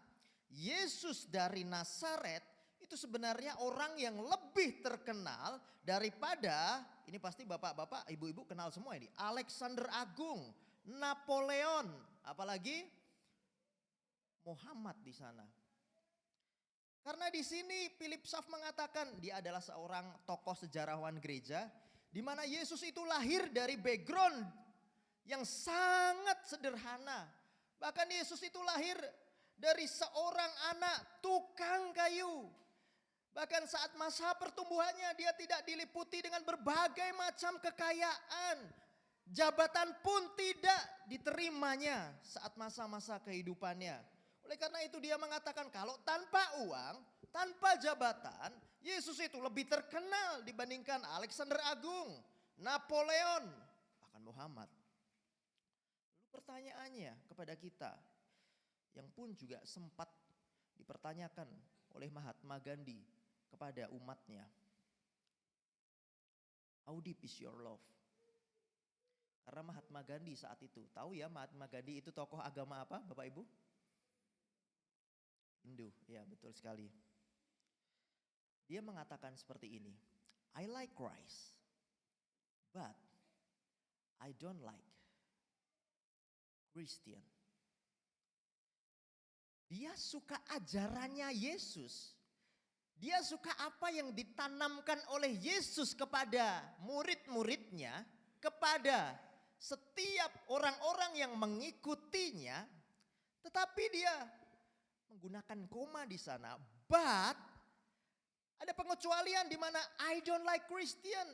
Yesus dari Nazaret itu sebenarnya orang yang lebih terkenal daripada, ini pasti bapak-bapak, ibu-ibu kenal semua ini, Alexander Agung, Napoleon, apalagi Muhammad di sana. Karena di sini Philip Schaff mengatakan dia adalah seorang tokoh sejarawan gereja di mana Yesus itu lahir dari background yang sangat sederhana. Bahkan Yesus itu lahir dari seorang anak tukang kayu. Bahkan saat masa pertumbuhannya dia tidak diliputi dengan berbagai macam kekayaan. Jabatan pun tidak diterimanya saat masa-masa kehidupannya. Oleh karena itu dia mengatakan kalau tanpa uang, tanpa jabatan, Yesus itu lebih terkenal dibandingkan Alexander Agung, Napoleon, bahkan Muhammad. Lalu pertanyaannya kepada kita, yang pun juga sempat dipertanyakan oleh Mahatma Gandhi kepada umatnya. How deep is your love? Karena Mahatma Gandhi saat itu, tahu ya Mahatma Gandhi itu tokoh agama apa Bapak Ibu? Hindu, ya betul sekali. Dia mengatakan seperti ini, I like Christ, but I don't like Christian. Dia suka ajarannya Yesus. Dia suka apa yang ditanamkan oleh Yesus kepada murid-muridnya, kepada setiap orang-orang yang mengikutinya. Tetapi dia menggunakan koma di sana, but ada pengecualian di mana I don't like Christian,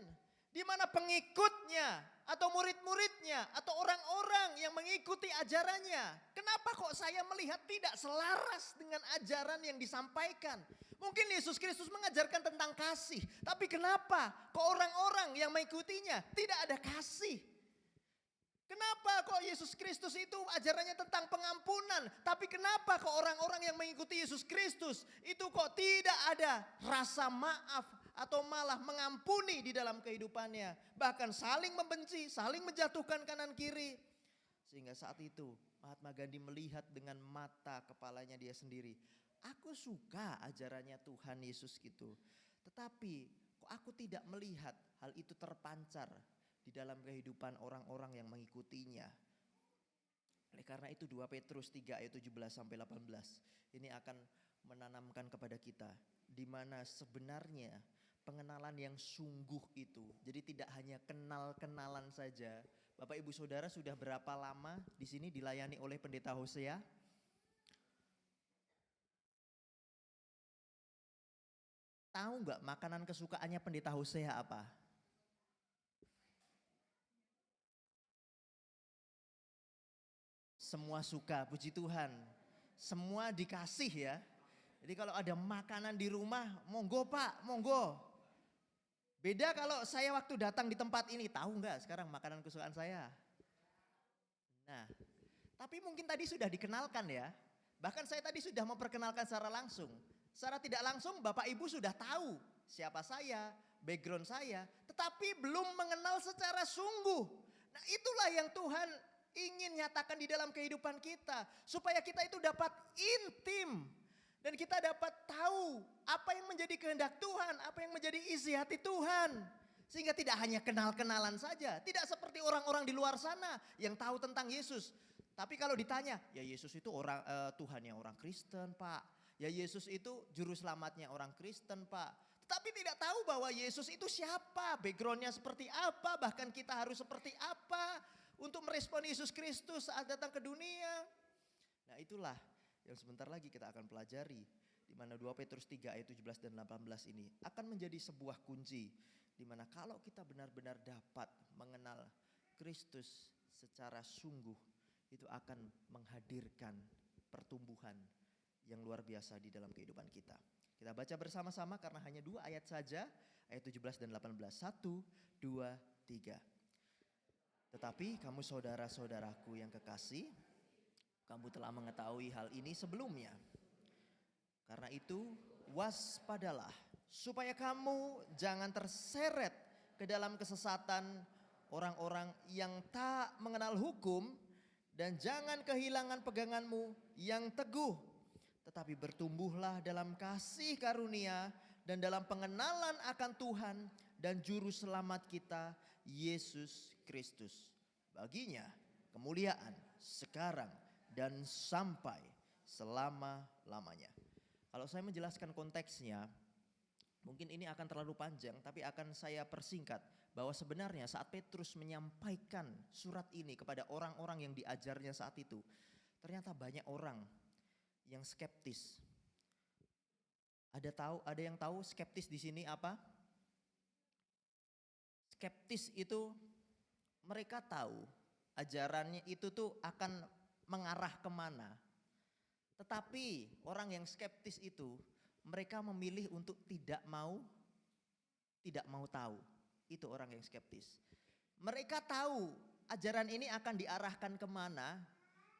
di mana pengikutnya atau murid-muridnya atau orang-orang yang mengikuti ajarannya, kenapa kok saya melihat tidak selaras dengan ajaran yang disampaikan? Mungkin Yesus Kristus mengajarkan tentang kasih, tapi kenapa kok orang-orang yang mengikutinya tidak ada kasih? Kenapa kok Yesus Kristus itu ajarannya tentang pengampunan, tapi kenapa kok orang-orang yang mengikuti Yesus Kristus itu kok tidak ada rasa maaf atau malah mengampuni di dalam kehidupannya, bahkan saling membenci, saling menjatuhkan kanan kiri. Sehingga saat itu Mahatma Gandhi melihat dengan mata kepalanya dia sendiri, aku suka ajarannya Tuhan Yesus gitu, tetapi kok aku tidak melihat hal itu terpancar di dalam kehidupan orang-orang yang mengikutinya. Oleh karena itu 2 Petrus 3 ayat 17 sampai 18 ini akan menanamkan kepada kita di mana sebenarnya pengenalan yang sungguh itu. Jadi tidak hanya kenal-kenalan saja. Bapak Ibu Saudara sudah berapa lama di sini dilayani oleh Pendeta Hosea? Tahu nggak makanan kesukaannya Pendeta Hosea apa? Semua suka, puji Tuhan. Semua dikasih ya. Jadi kalau ada makanan di rumah, monggo Pak, monggo. Beda kalau saya waktu datang di tempat ini, tahu nggak sekarang makanan kesukaan saya? Nah, tapi mungkin tadi sudah dikenalkan ya. Bahkan saya tadi sudah memperkenalkan secara langsung. Secara tidak langsung Bapak Ibu sudah tahu siapa saya, background saya. Tetapi belum mengenal secara sungguh. Nah itulah yang Tuhan ingin nyatakan di dalam kehidupan kita. Supaya kita itu dapat intim. Dan kita dapat tahu apa yang menjadi kehendak Tuhan, apa yang menjadi isi hati Tuhan. Sehingga tidak hanya kenal-kenalan saja. Tidak seperti orang-orang di luar sana yang tahu tentang Yesus. Tapi kalau ditanya, ya Yesus itu Tuhan yang orang Kristen Pak. Ya Yesus itu juru selamatnya orang Kristen Pak. Tetapi tidak tahu bahwa Yesus itu siapa, backgroundnya seperti apa, bahkan kita harus seperti apa untuk merespon Yesus Kristus saat datang ke dunia. Nah itulah yang sebentar lagi kita akan pelajari, di mana 2 Petrus 3 ayat 17 dan 18 ini akan menjadi sebuah kunci, di mana kalau kita benar-benar dapat mengenal Kristus secara sungguh, itu akan menghadirkan pertumbuhan yang luar biasa di dalam kehidupan kita. Kita baca bersama-sama karena hanya 2 ayat saja, ayat 17 dan 18. 1, 2, 3. Tetapi kamu saudara-saudaraku yang kekasih, kamu telah mengetahui hal ini sebelumnya. Karena itu waspadalah supaya kamu jangan terseret ke dalam kesesatan orang-orang yang tak mengenal hukum, dan jangan kehilangan peganganmu yang teguh. Tetapi bertumbuhlah dalam kasih karunia dan dalam pengenalan akan Tuhan dan juru selamat kita Yesus Kristus. Baginya kemuliaan sekarang dan sampai selama-lamanya. Kalau saya menjelaskan konteksnya, mungkin ini akan terlalu panjang, tapi akan saya persingkat bahwa sebenarnya saat Petrus menyampaikan surat ini kepada orang-orang yang diajarnya saat itu, ternyata banyak orang yang skeptis. Ada yang tahu skeptis di sini apa? Skeptis itu mereka tahu ajarannya itu tuh akan mengarah kemana. Tetapi orang yang skeptis itu mereka memilih untuk tidak mau tahu. Itu orang yang skeptis. Mereka tahu ajaran ini akan diarahkan kemana,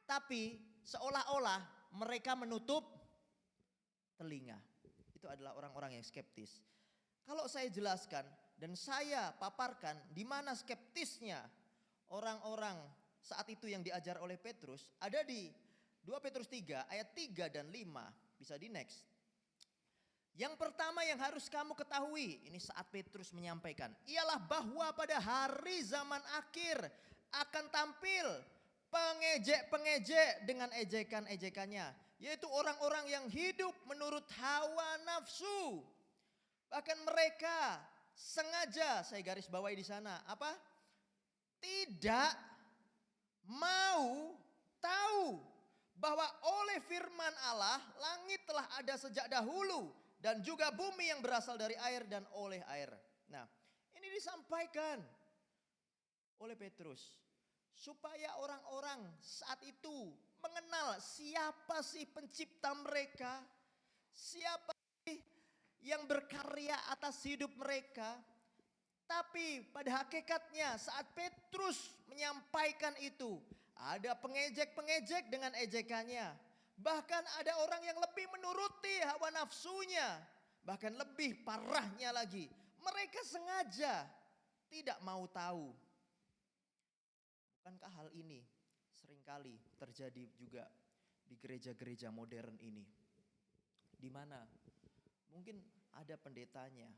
tapi seolah-olah mereka menutup telinga. Itu adalah orang-orang yang skeptis. Kalau saya jelaskan dan saya paparkan di mana skeptisnya orang-orang saat itu yang diajar oleh Petrus, ada di 2 Petrus 3 ayat 3 dan 5. Bisa di next. Yang pertama yang harus kamu ketahui, ini saat Petrus menyampaikan, ialah bahwa pada hari zaman akhir akan tampil pengejek-pengejek dengan ejekan-ejekannya, yaitu orang-orang yang hidup menurut hawa nafsu. Bahkan mereka sengaja, saya garis bawahi di sana, apa? Tidak mau tahu bahwa oleh firman Allah langit telah ada sejak dahulu, dan juga bumi yang berasal dari air dan oleh air. Nah, ini disampaikan oleh Petrus supaya orang-orang saat itu mengenal siapa sih pencipta mereka, siapa sih yang berkarya atas hidup mereka. Tapi pada hakikatnya saat Petrus menyampaikan itu, ada pengejek-pengejek dengan ejekannya. Bahkan ada orang yang lebih menuruti hawa nafsunya. Bahkan lebih parahnya lagi, mereka sengaja tidak mau tahu. Bukankah hal ini seringkali terjadi juga di gereja-gereja modern ini? Di mana mungkin ada pendetanya,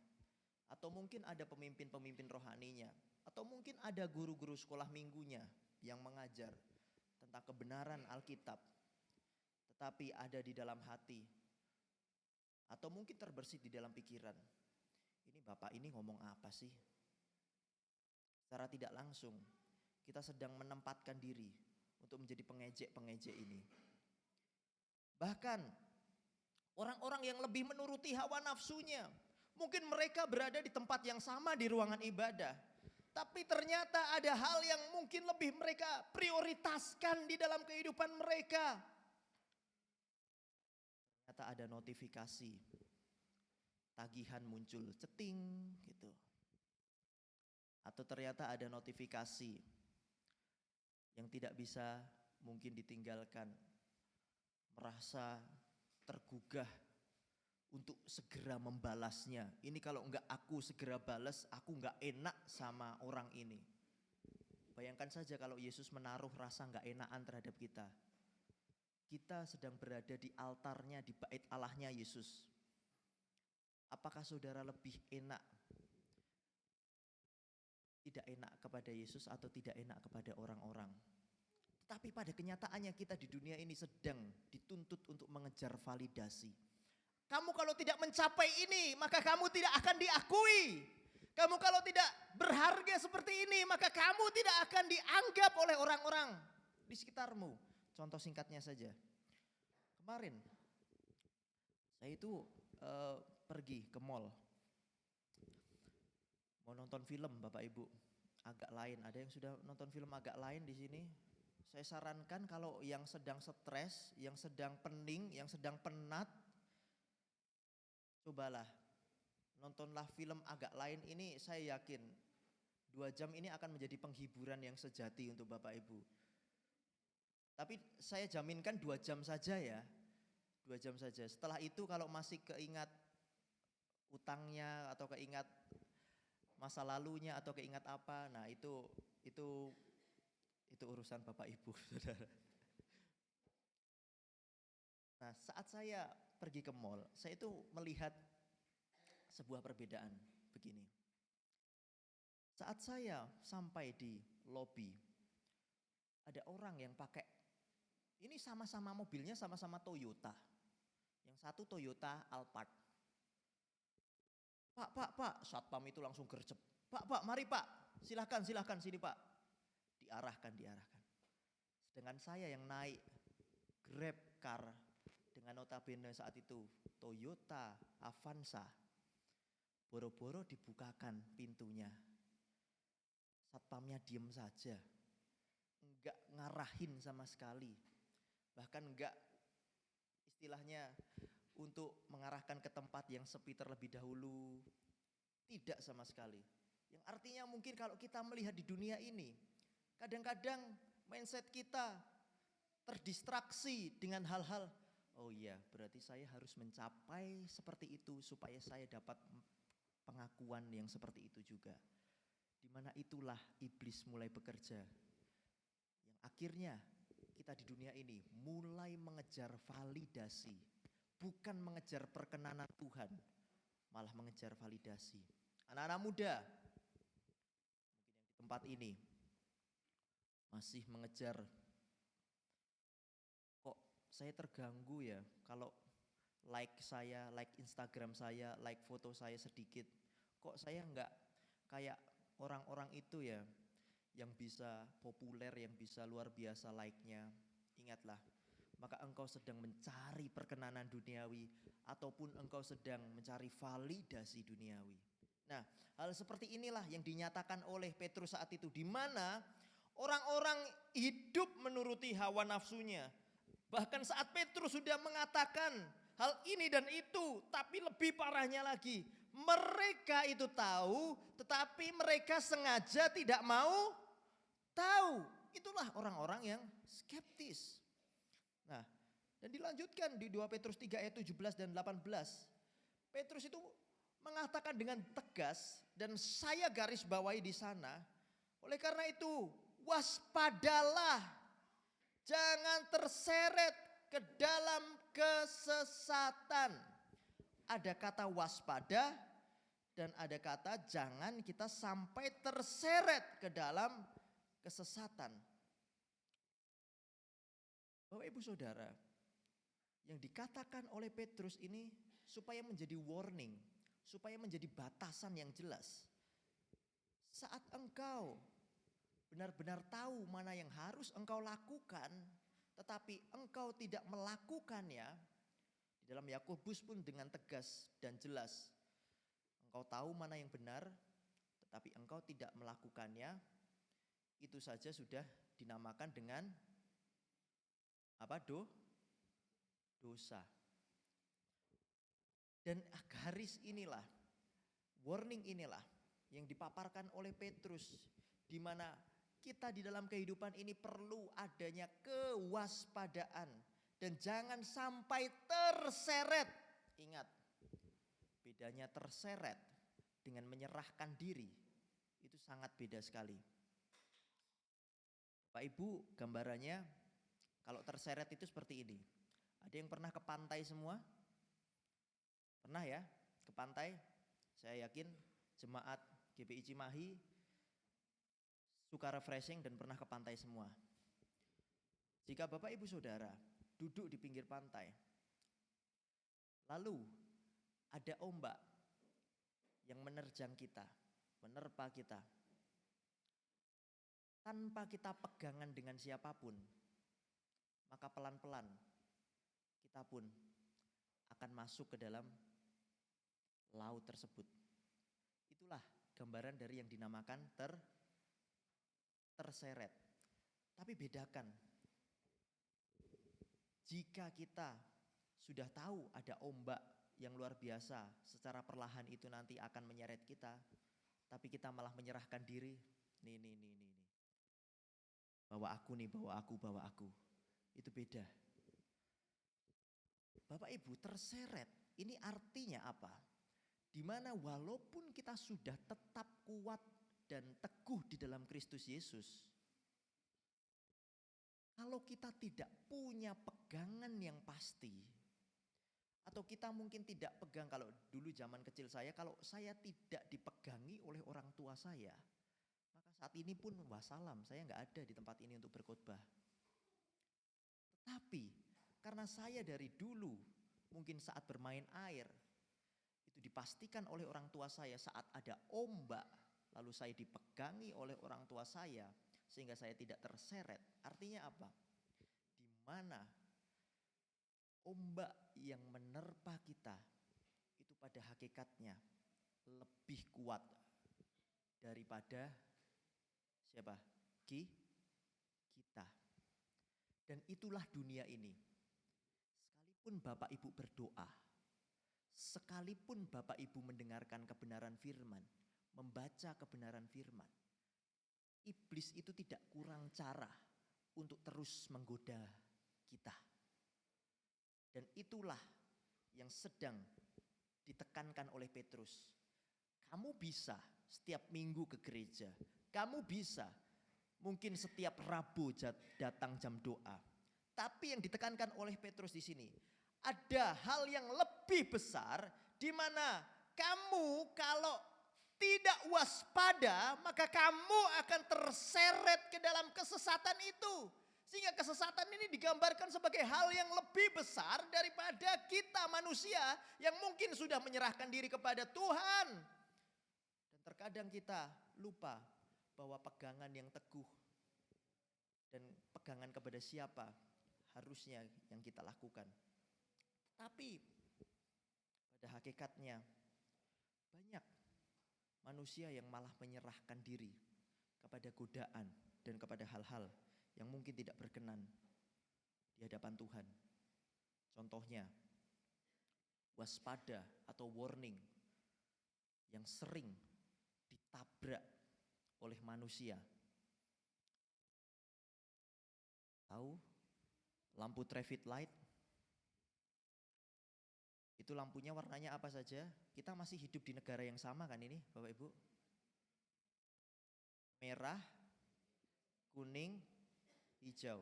atau mungkin ada pemimpin-pemimpin rohaninya, atau mungkin ada guru-guru sekolah minggunya yang mengajar tentang kebenaran Alkitab, tetapi ada di dalam hati, atau mungkin terbersit di dalam pikiran, ini bapak ini ngomong apa sih? Secara tidak langsung kita sedang menempatkan diri untuk menjadi pengejek-pengejek ini. Bahkan orang-orang yang lebih menuruti hawa nafsunya, mungkin mereka berada di tempat yang sama di ruangan ibadah, tapi ternyata ada hal yang mungkin lebih mereka prioritaskan di dalam kehidupan mereka. ternyata ada notifikasi, tagihan muncul, ceting gitu. Atau ternyata ada notifikasi yang tidak bisa mungkin ditinggalkan, merasa tergugah untuk segera membalasnya. Ini kalau enggak aku segera balas, aku enggak enak sama orang ini. Bayangkan saja kalau Yesus menaruh rasa enggak enakan terhadap kita. Kita sedang berada di altarnya, di bait Allahnya Yesus. Apakah saudara lebih enak, tidak enak kepada Yesus atau tidak enak kepada orang-orang? Tetapi pada kenyataannya kita di dunia ini sedang dituntut untuk mengejar validasi. Kamu kalau tidak mencapai ini, maka kamu tidak akan diakui. Kamu kalau tidak berharga seperti ini, maka kamu tidak akan dianggap oleh orang-orang di sekitarmu. Contoh singkatnya saja. Kemarin saya itu pergi ke mall. Mau nonton film Bapak Ibu, agak lain. Ada yang sudah nonton film agak lain di sini? Saya sarankan kalau yang sedang stres, yang sedang pening, yang sedang penat, cobalah nontonlah film agak lain ini. Saya yakin 2 jam ini akan menjadi penghiburan yang sejati untuk Bapak Ibu. Tapi saya jaminkan 2 jam saja ya, 2 jam saja. Setelah itu kalau masih keingat utangnya atau keingat masa lalunya atau keingat apa, nah itu urusan Bapak Ibu, Saudara. Nah, saat saya pergi ke mall, saya itu melihat sebuah perbedaan begini. Saat saya sampai di lobi, ada orang yang pakai, ini sama-sama mobilnya sama-sama Toyota. Yang satu Toyota Alphard. Pak, satpam itu langsung gercep. Pak, mari Pak, silahkan sini Pak. Diarahkan. Sedangkan saya yang naik Grab car dengan notabene saat itu Toyota Avanza, boro-boro dibukakan pintunya. Satpamnya diem saja, enggak ngarahin sama sekali. Bahkan enggak istilahnya untuk mengarahkan ke tempat yang sepi terlebih dahulu. Tidak sama sekali. Yang artinya mungkin kalau kita melihat di dunia ini, kadang-kadang mindset kita terdistraksi dengan hal-hal, oh iya berarti saya harus mencapai seperti itu supaya saya dapat pengakuan yang seperti itu juga. Di mana itulah iblis mulai bekerja. Yang akhirnya kita di dunia ini mulai mengejar validasi. Bukan mengejar perkenanan Tuhan, malah mengejar validasi. Anak-anak muda, mungkin yang di tempat ini, masih mengejar, kok saya terganggu ya kalau like saya, like Instagram saya, like foto saya sedikit. Kok saya enggak kayak orang-orang itu ya, yang bisa populer, yang bisa luar biasa like-nya. Ingatlah, maka engkau sedang mencari perkenanan duniawi ataupun engkau sedang mencari validasi duniawi. Nah, hal seperti inilah yang dinyatakan oleh Petrus saat itu, di mana orang-orang hidup menuruti hawa nafsunya. Bahkan saat Petrus sudah mengatakan hal ini dan itu, tapi lebih parahnya lagi, mereka itu tahu, tetapi mereka sengaja tidak mau tahu. Itulah orang-orang yang skeptis. Nah, dan dilanjutkan di 2 Petrus 3 ayat 17 dan 18. Petrus itu mengatakan dengan tegas, dan saya garis bawahi di sana. Oleh karena itu, waspadalah, jangan terseret ke dalam kesesatan. Ada kata waspada dan ada kata jangan kita sampai terseret ke dalam kesesatan. Bapak Ibu Saudara, yang dikatakan oleh Petrus ini supaya menjadi warning, supaya menjadi batasan yang jelas. Saat engkau benar-benar tahu mana yang harus engkau lakukan, tetapi engkau tidak melakukannya, di dalam Yakobus pun dengan tegas dan jelas. Engkau tahu mana yang benar, tetapi engkau tidak melakukannya, itu saja sudah dinamakan dengan apa? Dosa. Dan garis inilah, warning inilah yang dipaparkan oleh Petrus, di mana kita di dalam kehidupan ini perlu adanya kewaspadaan dan jangan sampai terseret. Ingat, bedanya terseret dengan menyerahkan diri itu sangat beda sekali. Pak Ibu, gambarannya kalau terseret itu seperti ini. Ada yang pernah ke pantai semua? Pernah ya ke pantai? Saya yakin jemaat GPI Cimahi suka refreshing dan pernah ke pantai semua. Jika Bapak Ibu Saudara duduk di pinggir pantai, lalu ada ombak yang menerjang kita, menerpa kita, tanpa kita pegangan dengan siapapun, maka pelan-pelan kita pun akan masuk ke dalam laut tersebut. Itulah gambaran dari yang dinamakan terseret. Tapi bedakan, jika kita sudah tahu ada ombak yang luar biasa, secara perlahan itu nanti akan menyeret kita, tapi kita malah menyerahkan diri, nih. Bawa aku nih, bawa aku. Itu beda. Bapak Ibu, terseret ini artinya apa? Dimana walaupun kita sudah tetap kuat dan teguh di dalam Kristus Yesus, kalau kita tidak punya pegangan yang pasti, atau kita mungkin tidak pegang, kalau dulu zaman kecil saya, kalau saya tidak dipegangi oleh orang tua saya, maka saat ini pun wassalam, saya nggak ada di tempat ini untuk berkhotbah. Tetapi karena saya dari dulu mungkin saat bermain air, itu dipastikan oleh orang tua saya saat ada ombak, lalu saya dipegangi oleh orang tua saya sehingga saya tidak terseret. Artinya apa? Di mana ombak yang menerpa kita itu pada hakikatnya lebih kuat daripada siapa? Kita. Dan itulah dunia ini. Sekalipun Bapak Ibu berdoa, sekalipun Bapak Ibu mendengarkan kebenaran firman, membaca kebenaran firman, iblis itu tidak kurang cara untuk terus menggoda kita. Dan itulah yang sedang ditekankan oleh Petrus. Kamu bisa setiap minggu ke gereja, kamu bisa mungkin setiap Rabu datang jam doa. Tapi yang ditekankan oleh Petrus di sini, ada hal yang lebih besar di mana kamu kalau tidak waspada, maka kamu akan terseret ke dalam kesesatan itu. Sehingga kesesatan ini digambarkan sebagai hal yang lebih besar daripada kita manusia yang mungkin sudah menyerahkan diri kepada Tuhan. Dan terkadang kita lupa bahwa pegangan yang teguh dan pegangan kepada siapa harusnya yang kita lakukan. Tapi pada hakikatnya banyak manusia yang malah menyerahkan diri kepada godaan dan kepada hal-hal yang mungkin tidak berkenan di hadapan Tuhan. Contohnya waspada atau warning yang sering ditabrak oleh manusia. Tahu lampu traffic light? Itu lampunya warnanya apa saja? Kita masih hidup di negara yang sama kan ini, Bapak Ibu? Merah, kuning, hijau.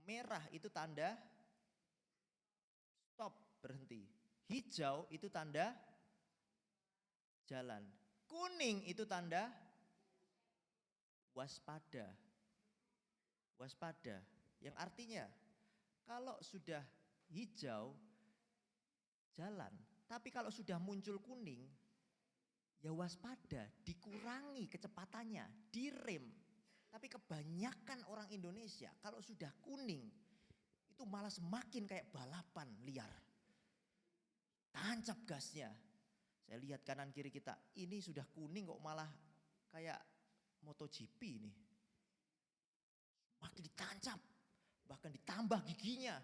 Merah itu tanda stop, berhenti. Hijau itu tanda jalan. Kuning itu tanda waspada. Waspada yang artinya kalau sudah hijau jalan, tapi kalau sudah muncul kuning ya waspada, dikurangi kecepatannya, direm. Tapi kebanyakan orang Indonesia kalau sudah kuning itu malah semakin kayak balapan liar. Tancap gasnya. Saya lihat kanan kiri kita, ini sudah kuning kok malah kayak MotoGP ini. Makin ditancap, bahkan ditambah giginya.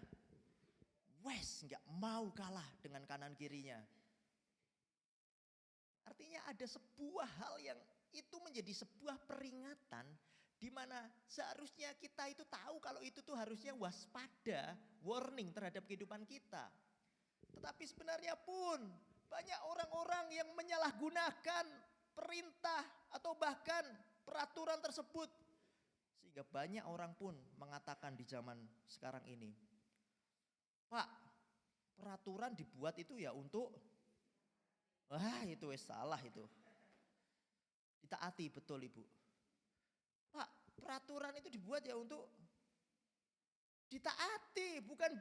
nggak mau kalah dengan kanan kirinya. Artinya ada sebuah hal yang itu menjadi sebuah peringatan di mana seharusnya kita itu tahu kalau itu tuh harusnya waspada, warning terhadap kehidupan kita. Tetapi sebenarnya pun banyak orang-orang yang menyalahgunakan perintah atau bahkan peraturan tersebut. Sehingga banyak orang pun mengatakan di zaman sekarang ini, Pak, peraturan dibuat itu ya untuk, wah itu salah itu. Ditaati betul Ibu. Pak, peraturan itu dibuat ya untuk ditaati, bukan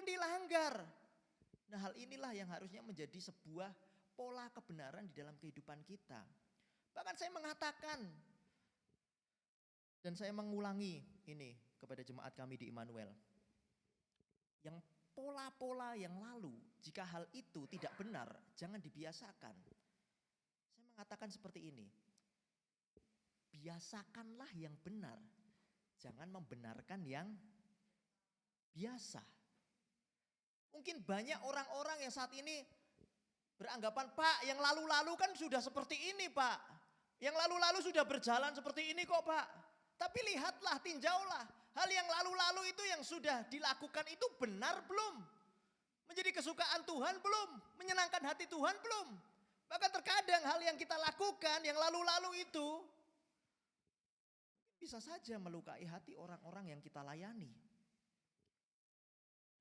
dilanggar. Nah, hal inilah yang harusnya menjadi sebuah pola kebenaran di dalam kehidupan kita. Bahkan saya mengatakan dan saya mengulangi ini kepada jemaat kami di Immanuel. Yang pola-pola yang lalu, jika hal itu tidak benar, jangan dibiasakan. Saya mengatakan seperti ini. Biasakanlah yang benar, jangan membenarkan yang biasa. Mungkin banyak orang-orang yang saat ini beranggapan, Pak, yang lalu-lalu kan sudah seperti ini, Pak. Yang lalu-lalu sudah berjalan seperti ini kok, Pak. Tapi lihatlah, tinjaulah, hal yang lalu-lalu itu yang sudah dilakukan itu benar belum? Menjadi kesukaan Tuhan belum? Menyenangkan hati Tuhan belum? Bahkan terkadang hal yang kita lakukan, yang lalu-lalu itu bisa saja melukai hati orang-orang yang kita layani.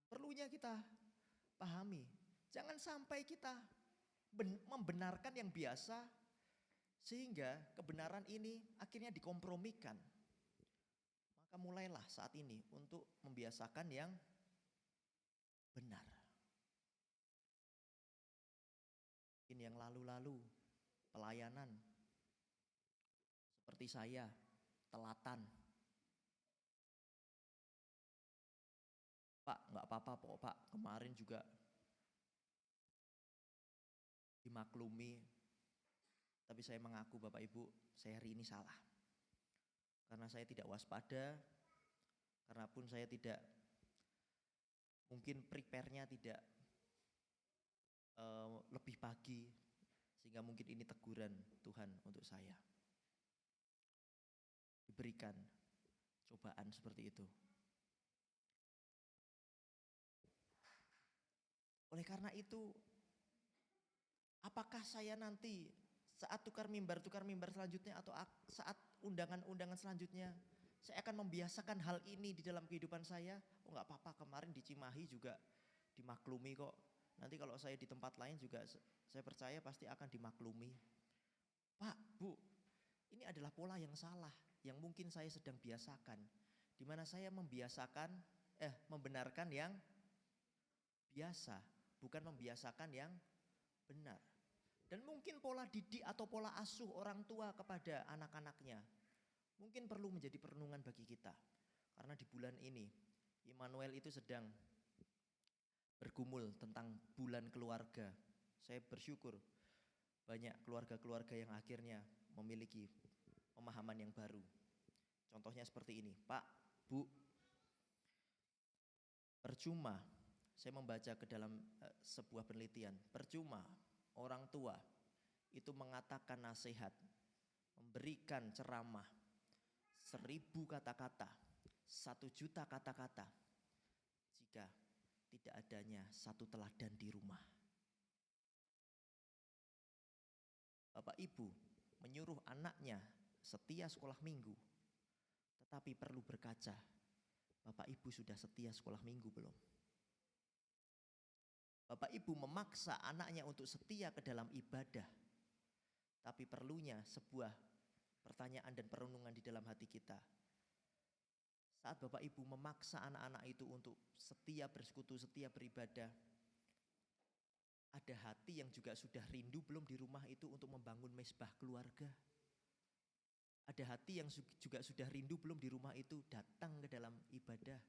Perlunya kita pahami, jangan sampai kita membenarkan yang biasa sehingga kebenaran ini akhirnya dikompromikan. Maka mulailah saat ini untuk membiasakan yang benar. Ini yang lalu-lalu pelayanan seperti saya, telatan. Pak, nggak apa-apa Pak, kemarin juga dimaklumi. Tapi saya mengaku Bapak Ibu, saya hari ini salah. Karena saya tidak waspada, karena pun saya tidak, mungkin prepare-nya tidak lebih pagi, sehingga mungkin ini teguran Tuhan untuk saya. Diberikan cobaan seperti itu. Oleh karena itu, apakah saya nanti saat tukar mimbar selanjutnya atau saat undangan-undangan selanjutnya, saya akan membiasakan hal ini di dalam kehidupan saya? Oh nggak apa-apa, kemarin di Cimahi juga dimaklumi kok. Nanti kalau saya di tempat lain juga saya percaya pasti akan dimaklumi. Pak, Bu, ini adalah pola yang salah yang mungkin saya sedang biasakan. Di mana saya membenarkan yang biasa, bukan membiasakan yang benar. Dan mungkin pola didik atau pola asuh orang tua kepada anak-anaknya mungkin perlu menjadi perenungan bagi kita. Karena di bulan ini Immanuel itu sedang bergumul tentang bulan keluarga. Saya bersyukur banyak keluarga-keluarga yang akhirnya memiliki pemahaman yang baru. Contohnya seperti ini, Pak, Bu, percuma saya membaca ke dalam sebuah penelitian, percuma orang tua itu mengatakan nasihat, memberikan ceramah 1000 kata-kata, 1.000.000 kata-kata jika tidak adanya satu teladan di rumah. Bapak Ibu menyuruh anaknya setia sekolah minggu, tetapi perlu berkaca, Bapak Ibu sudah setia sekolah minggu belum? Bapak Ibu memaksa anaknya untuk setia ke dalam ibadah, tapi perlunya sebuah pertanyaan dan perenungan di dalam hati kita. Saat Bapak Ibu memaksa anak-anak itu untuk setia bersekutu, setia beribadah, ada hati yang juga sudah rindu belum di rumah itu untuk membangun mezbah keluarga? Ada hati yang juga sudah rindu belum di rumah itu datang ke dalam ibadah?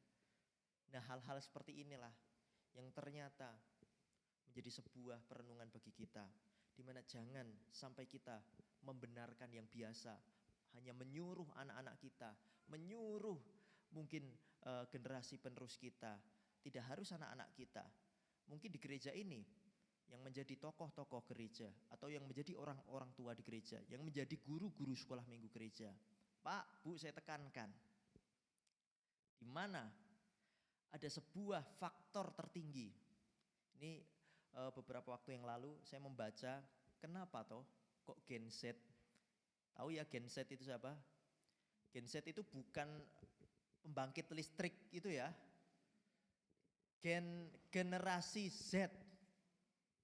Nah, hal-hal seperti inilah yang ternyata menjadi sebuah perenungan bagi kita, di mana jangan sampai kita membenarkan yang biasa, hanya menyuruh anak-anak kita, menyuruh mungkin generasi penerus kita tidak harus anak-anak kita. Mungkin di gereja ini yang menjadi tokoh-tokoh gereja atau yang menjadi orang-orang tua di gereja, yang menjadi guru-guru sekolah minggu gereja. Pak, Bu, saya tekankan, di mana ada sebuah faktor tertinggi. Ini beberapa waktu yang lalu saya membaca, kenapa toh kok Gen Z? Tahu ya Gen Z itu siapa? Gen Z itu bukan pembangkit listrik itu ya. Generasi Z.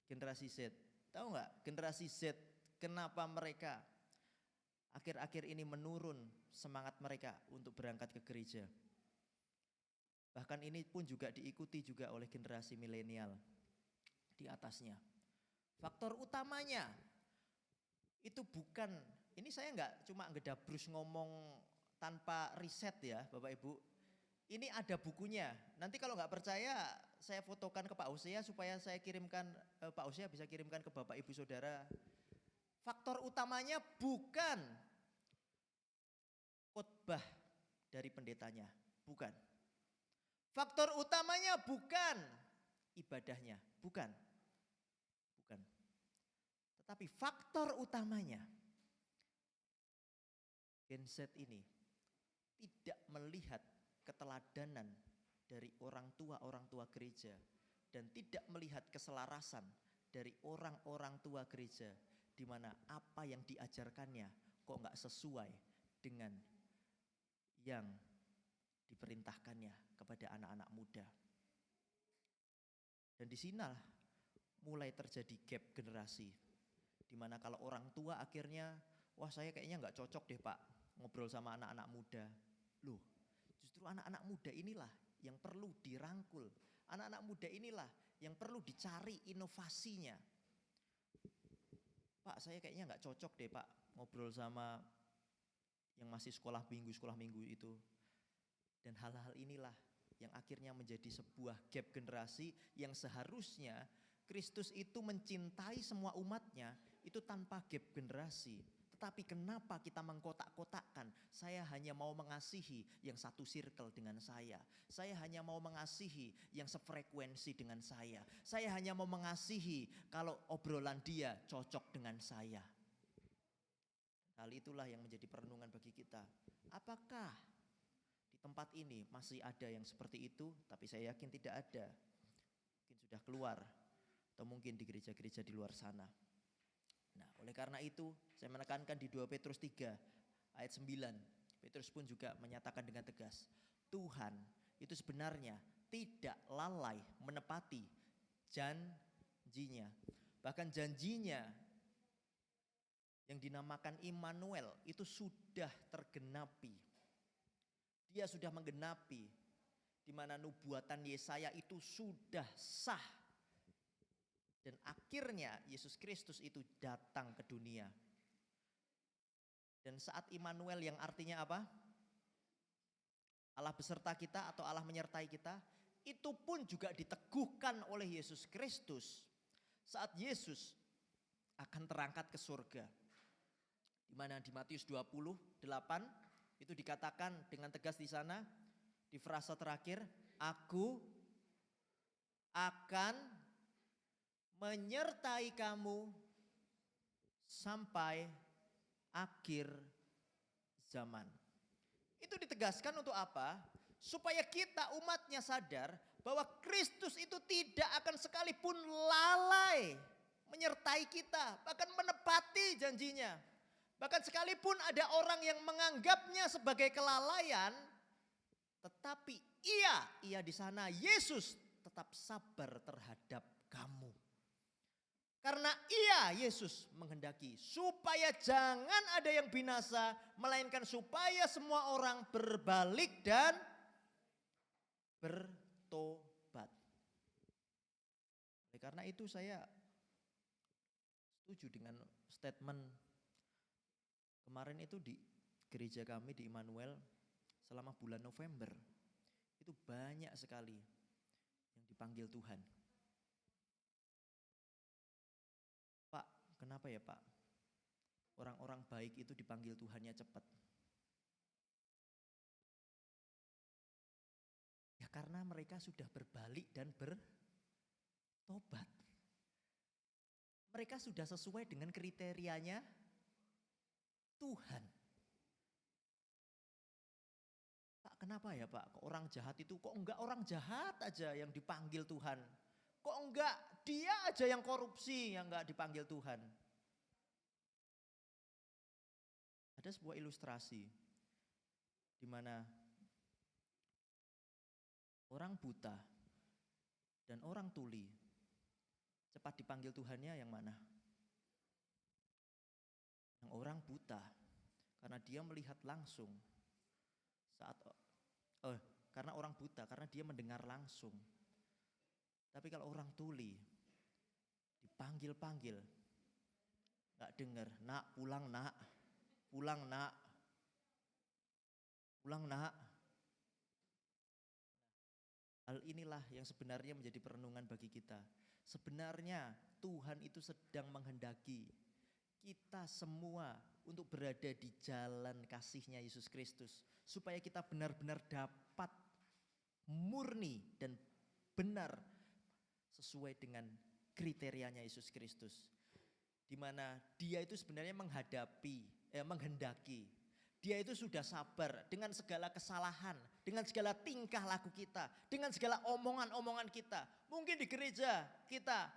Generasi Z. Tahu nggak generasi Z kenapa mereka akhir-akhir ini menurun semangat mereka untuk berangkat ke gereja? Bahkan ini pun juga diikuti juga oleh generasi milenial di atasnya. Faktor utamanya itu bukan, ini saya nggak cuma ngedabrus ngomong tanpa riset ya Bapak Ibu. Ini ada bukunya. Nanti kalau nggak percaya saya fotokan ke Pak Hosea supaya saya kirimkan, Pak Hosea bisa kirimkan ke Bapak Ibu Saudara. Faktor utamanya bukan khotbah dari pendetanya, bukan. Faktor utamanya bukan ibadahnya, bukan. Bukan. Tetapi faktor utamanya Gen Z ini tidak melihat keteladanan dari orang tua gereja dan tidak melihat keselarasan dari orang-orang tua gereja, di mana apa yang diajarkannya kok nggak sesuai dengan yang diperintahkannya kepada anak-anak muda. Dan disinilah mulai terjadi gap generasi, di mana kalau orang tua akhirnya, wah saya kayaknya nggak cocok deh Pak ngobrol sama anak-anak muda. Loh, justru anak-anak muda inilah yang perlu dirangkul. Anak-anak muda inilah yang perlu dicari inovasinya. Pak, saya kayaknya nggak cocok deh Pak ngobrol sama yang masih sekolah minggu itu. Dan hal-hal inilah yang akhirnya menjadi sebuah gap generasi yang seharusnya Kristus itu mencintai semua umatnya itu tanpa gap generasi. Tetapi kenapa kita mengkotak-kotakkan? Saya hanya mau mengasihi yang satu circle dengan saya. Saya hanya mau mengasihi yang sefrekuensi dengan saya. Saya hanya mau mengasihi kalau obrolan dia cocok dengan saya. Hal itulah yang menjadi perenungan bagi kita. Apakah di tempat ini masih ada yang seperti itu? Tapi saya yakin tidak ada. Mungkin sudah keluar. Atau mungkin di gereja-gereja di luar sana. Nah, oleh karena itu saya menekankan di 2 Petrus 3 ayat 9. Petrus pun juga menyatakan dengan tegas, Tuhan itu sebenarnya tidak lalai menepati janjinya. Bahkan janjinya yang dinamakan Immanuel itu sudah tergenapi. Dia sudah menggenapi di mana nubuatan Yesaya itu sudah sah. Dan akhirnya Yesus Kristus itu datang ke dunia. Dan saat Immanuel yang artinya apa? Allah beserta kita atau Allah menyertai kita. Itu pun juga diteguhkan oleh Yesus Kristus. Saat Yesus akan terangkat ke surga. Di mana di Matius 28 itu dikatakan dengan tegas di sana. Di frasa terakhir, aku akan menyertai kamu sampai akhir zaman. Itu ditegaskan untuk apa? Supaya kita umatnya sadar bahwa Kristus itu tidak akan sekalipun lalai menyertai kita, bahkan menepati janjinya. Bahkan sekalipun ada orang yang menganggapnya sebagai kelalaian, tetapi ia di sana Yesus tetap sabar terhadap kamu. Karena Yesus menghendaki supaya jangan ada yang binasa, melainkan supaya semua orang berbalik dan bertobat. Karena itu saya setuju dengan statement kemarin itu di gereja kami di Immanuel selama bulan November. Itu banyak sekali yang dipanggil Tuhan. Kenapa ya Pak? Orang-orang baik itu dipanggil Tuhannya cepat. Ya Karena mereka sudah berbalik dan bertobat. Mereka sudah sesuai dengan kriterianya Tuhan. Pak, kenapa ya Pak? Kok orang jahat itu kok enggak orang jahat aja yang dipanggil Tuhan? Kok enggak dia aja yang korupsi yang enggak dipanggil Tuhan? Ada sebuah ilustrasi di mana orang buta dan orang tuli cepat dipanggil Tuhannya yang mana? Yang orang buta karena dia melihat langsung saat karena orang buta karena dia mendengar langsung. Tapi kalau orang tuli dipanggil-panggil enggak dengar, "Nak, pulang, Nak. Pulang, Nak. Pulang, Nak." Hal inilah yang sebenarnya menjadi perenungan bagi kita. Sebenarnya Tuhan itu sedang menghendaki kita semua untuk berada di jalan kasih-Nya Yesus Kristus. Supaya kita benar-benar dapat murni dan benar sesuai dengan kriterianya Yesus Kristus. Di mana dia itu sebenarnya menghendaki. Dia itu sudah sabar dengan segala kesalahan, dengan segala tingkah laku kita, dengan segala omongan-omongan kita. Mungkin di gereja kita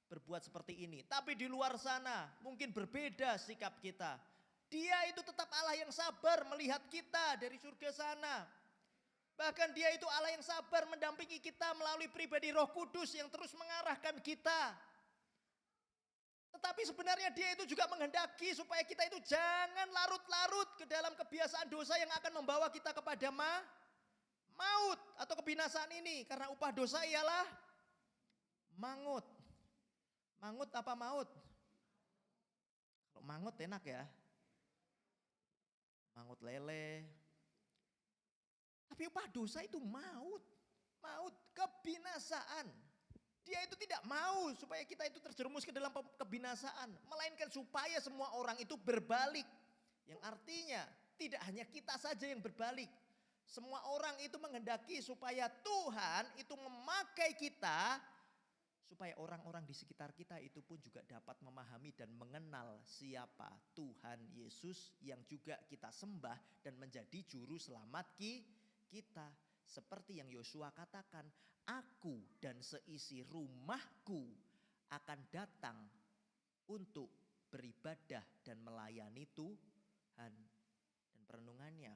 berbuat seperti ini, tapi di luar sana mungkin berbeda sikap kita. Dia itu tetap Allah yang sabar melihat kita dari surga sana. Bahkan dia itu Allah yang sabar mendampingi kita melalui pribadi Roh Kudus yang terus mengarahkan kita. Tetapi sebenarnya dia itu juga menghendaki supaya kita itu jangan larut-larut ke dalam kebiasaan dosa yang akan membawa kita kepada maut atau kebinasaan ini. Karena upah dosa ialah mangut. Mangut apa maut? Kalau mangut enak ya. Mangut lele. Tapi upah dosa itu maut. Maut, kebinasaan. Dia itu tidak mau supaya kita itu terjerumus ke dalam kebinasaan. Melainkan supaya semua orang itu berbalik. Yang artinya tidak hanya kita saja yang berbalik. Semua orang itu menghendaki supaya Tuhan itu memakai kita. Supaya orang-orang di sekitar kita itu pun juga dapat memahami dan mengenal siapa Tuhan Yesus yang juga kita sembah dan menjadi juru selamat kita. Seperti yang Yosua katakan, aku dan seisi rumahku akan datang untuk beribadah dan melayani Tuhan. Dan perenungannya,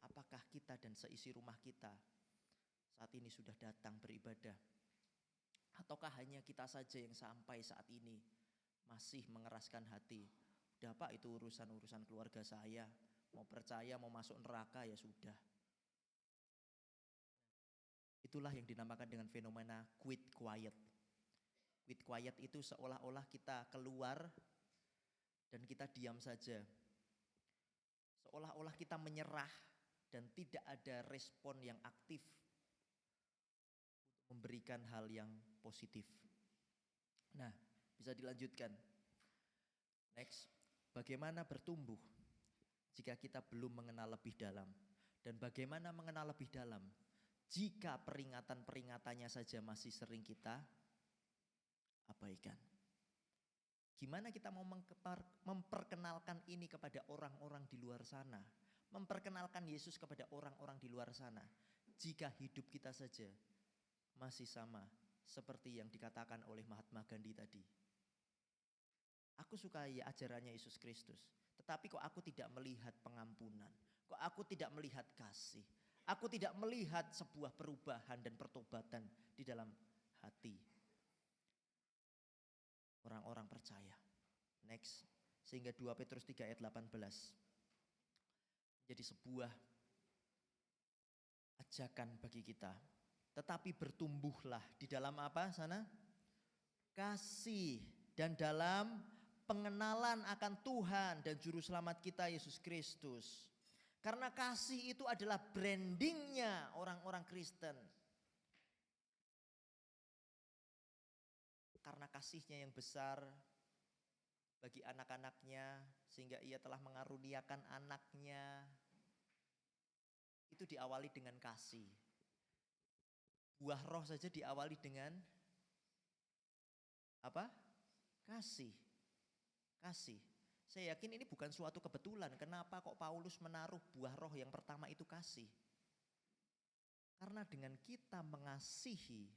apakah kita dan seisi rumah kita saat ini sudah datang beribadah? Ataukah hanya kita saja yang sampai saat ini masih mengeraskan hati? Udah Pak, itu urusan-urusan keluarga saya. Mau percaya, mau masuk neraka ya sudah. Itulah yang dinamakan dengan fenomena quit quiet. Quit quiet itu seolah-olah kita keluar dan kita diam saja. Seolah-olah kita menyerah dan tidak ada respon yang aktif untuk memberikan hal yang positif. Nah, bisa dilanjutkan. Next, bagaimana bertumbuh jika kita belum mengenal lebih dalam? Dan bagaimana mengenal lebih dalam jika peringatan-peringatannya saja masih sering kita abaikan? Gimana kita mau memperkenalkan ini kepada orang-orang di luar sana? Memperkenalkan Yesus kepada orang-orang di luar sana jika hidup kita saja masih sama seperti yang dikatakan oleh Mahatma Gandhi tadi. Aku suka ya ajarannya Yesus Kristus, tetapi kok aku tidak melihat pengampunan, kok aku tidak melihat kasih, aku tidak melihat sebuah perubahan dan pertobatan di dalam hati orang-orang percaya. Next, sehingga 2 Petrus 3 ayat 18 jadi sebuah ajakan bagi kita. Tetapi bertumbuhlah di dalam apa sana? Kasih dan dalam pengenalan akan Tuhan dan Juru Selamat kita Yesus Kristus. Karena kasih itu adalah brandingnya orang-orang Kristen. Karena kasihnya yang besar bagi anak-anaknya sehingga ia telah mengaruniakan anaknya. Itu diawali dengan kasih. buah roh saja diawali dengan apa? Kasih. Kasih. Saya yakin ini bukan suatu kebetulan. Kenapa kok Paulus menaruh buah roh yang pertama itu kasih? Karena dengan kita mengasihi,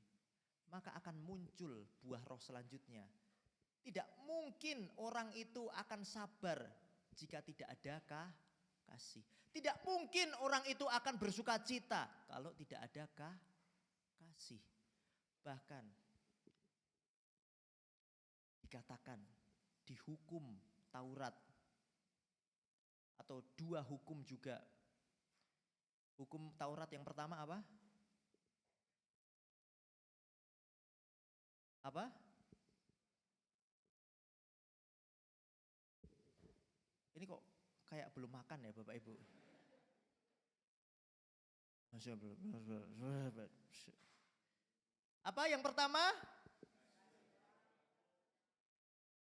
maka akan muncul buah roh selanjutnya. Tidak mungkin orang itu akan sabar jika tidak ada kasih. Tidak mungkin orang itu akan bersuka cita kalau tidak ada kasih. Bahkan dikatakan di hukum Taurat atau dua hukum juga. Hukum Taurat yang pertama apa? Apa? Ini kok kayak belum makan ya Bapak Ibu? Apa yang pertama?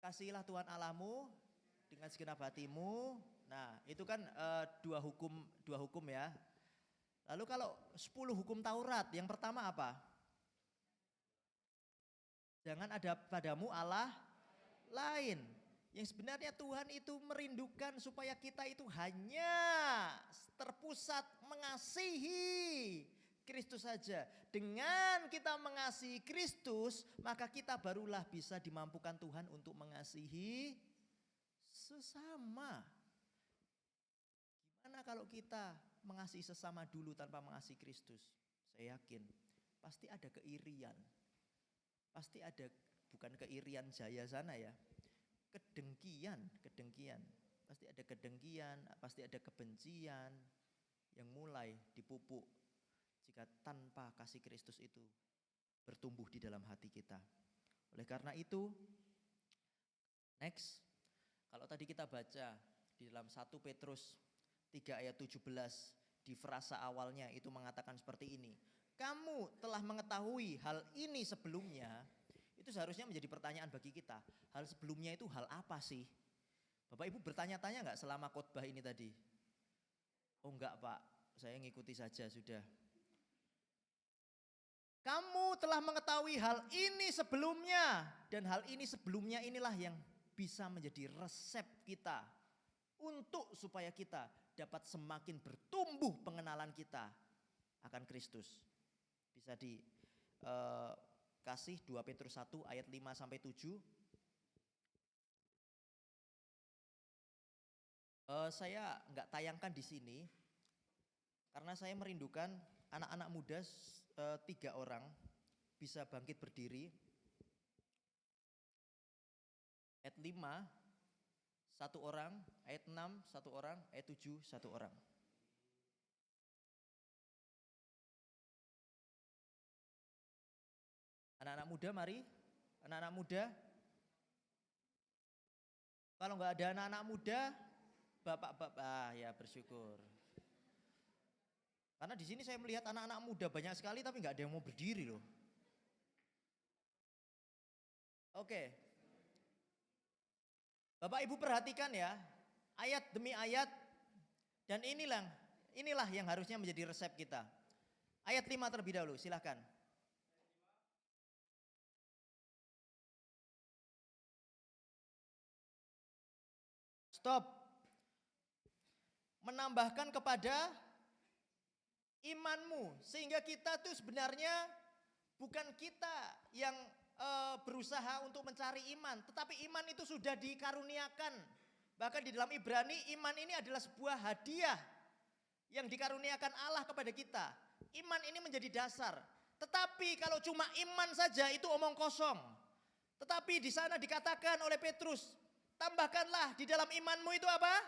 Kasihilah Tuhan Allahmu dengan segenap hatimu. Nah, itu kan dua hukum ya. Lalu kalau 10 hukum Taurat, yang pertama apa? Jangan ada padamu Allah lain. Yang sebenarnya Tuhan itu merindukan supaya kita itu hanya terpusat mengasihi Kristus saja. Dengan kita mengasihi Kristus, maka kita barulah bisa dimampukan Tuhan untuk mengasihi sesama. Gimana kalau kita mengasihi sesama dulu tanpa mengasihi Kristus? Saya yakin pasti ada keirian. Pasti ada, bukan keirian jaya sana ya. Kedengkian. Pasti ada kedengkian, pasti ada kebencian yang mulai dipupuk jika tanpa kasih Kristus itu bertumbuh di dalam hati kita. Oleh karena itu, next, kalau tadi kita baca di dalam 1 Petrus 3 ayat 17, di frasa awalnya itu mengatakan seperti ini. Kamu telah mengetahui hal ini sebelumnya, itu seharusnya menjadi pertanyaan bagi kita. Hal sebelumnya itu hal apa sih? Bapak Ibu bertanya-tanya enggak selama khotbah ini tadi? Oh enggak Pak, saya ngikuti saja sudah. Kamu telah mengetahui hal ini sebelumnya, dan hal ini sebelumnya inilah yang bisa menjadi resep kita untuk supaya kita dapat semakin bertumbuh pengenalan kita akan Kristus. Bisa dikasih 2 Petrus 1 ayat 5 sampai 7. Saya enggak tayangkan di sini karena saya merindukan anak-anak muda 3 orang bisa bangkit berdiri. Ayat 5 1 orang, ayat 6 1 orang, ayat 7 1 orang. Anak-anak muda mari, anak-anak muda. Kalau enggak ada anak-anak muda, bapak-bapak ya bersyukur. Karena di sini saya melihat anak-anak muda banyak sekali tapi enggak ada yang mau berdiri loh. Oke. Bapak Ibu perhatikan ya, ayat demi ayat, dan inilah yang harusnya menjadi resep kita. Ayat 5 terlebih dahulu, silahkan. Stop. Menambahkan kepada imanmu, sehingga kita tuh sebenarnya bukan kita yang berusaha untuk mencari iman, tetapi iman itu sudah dikaruniakan. Bahkan di dalam Ibrani, iman ini adalah sebuah hadiah yang dikaruniakan Allah kepada kita. Iman ini menjadi dasar. Tetapi kalau cuma iman saja itu omong kosong. Tetapi di sana dikatakan oleh Petrus, tambahkanlah di dalam imanmu itu apa?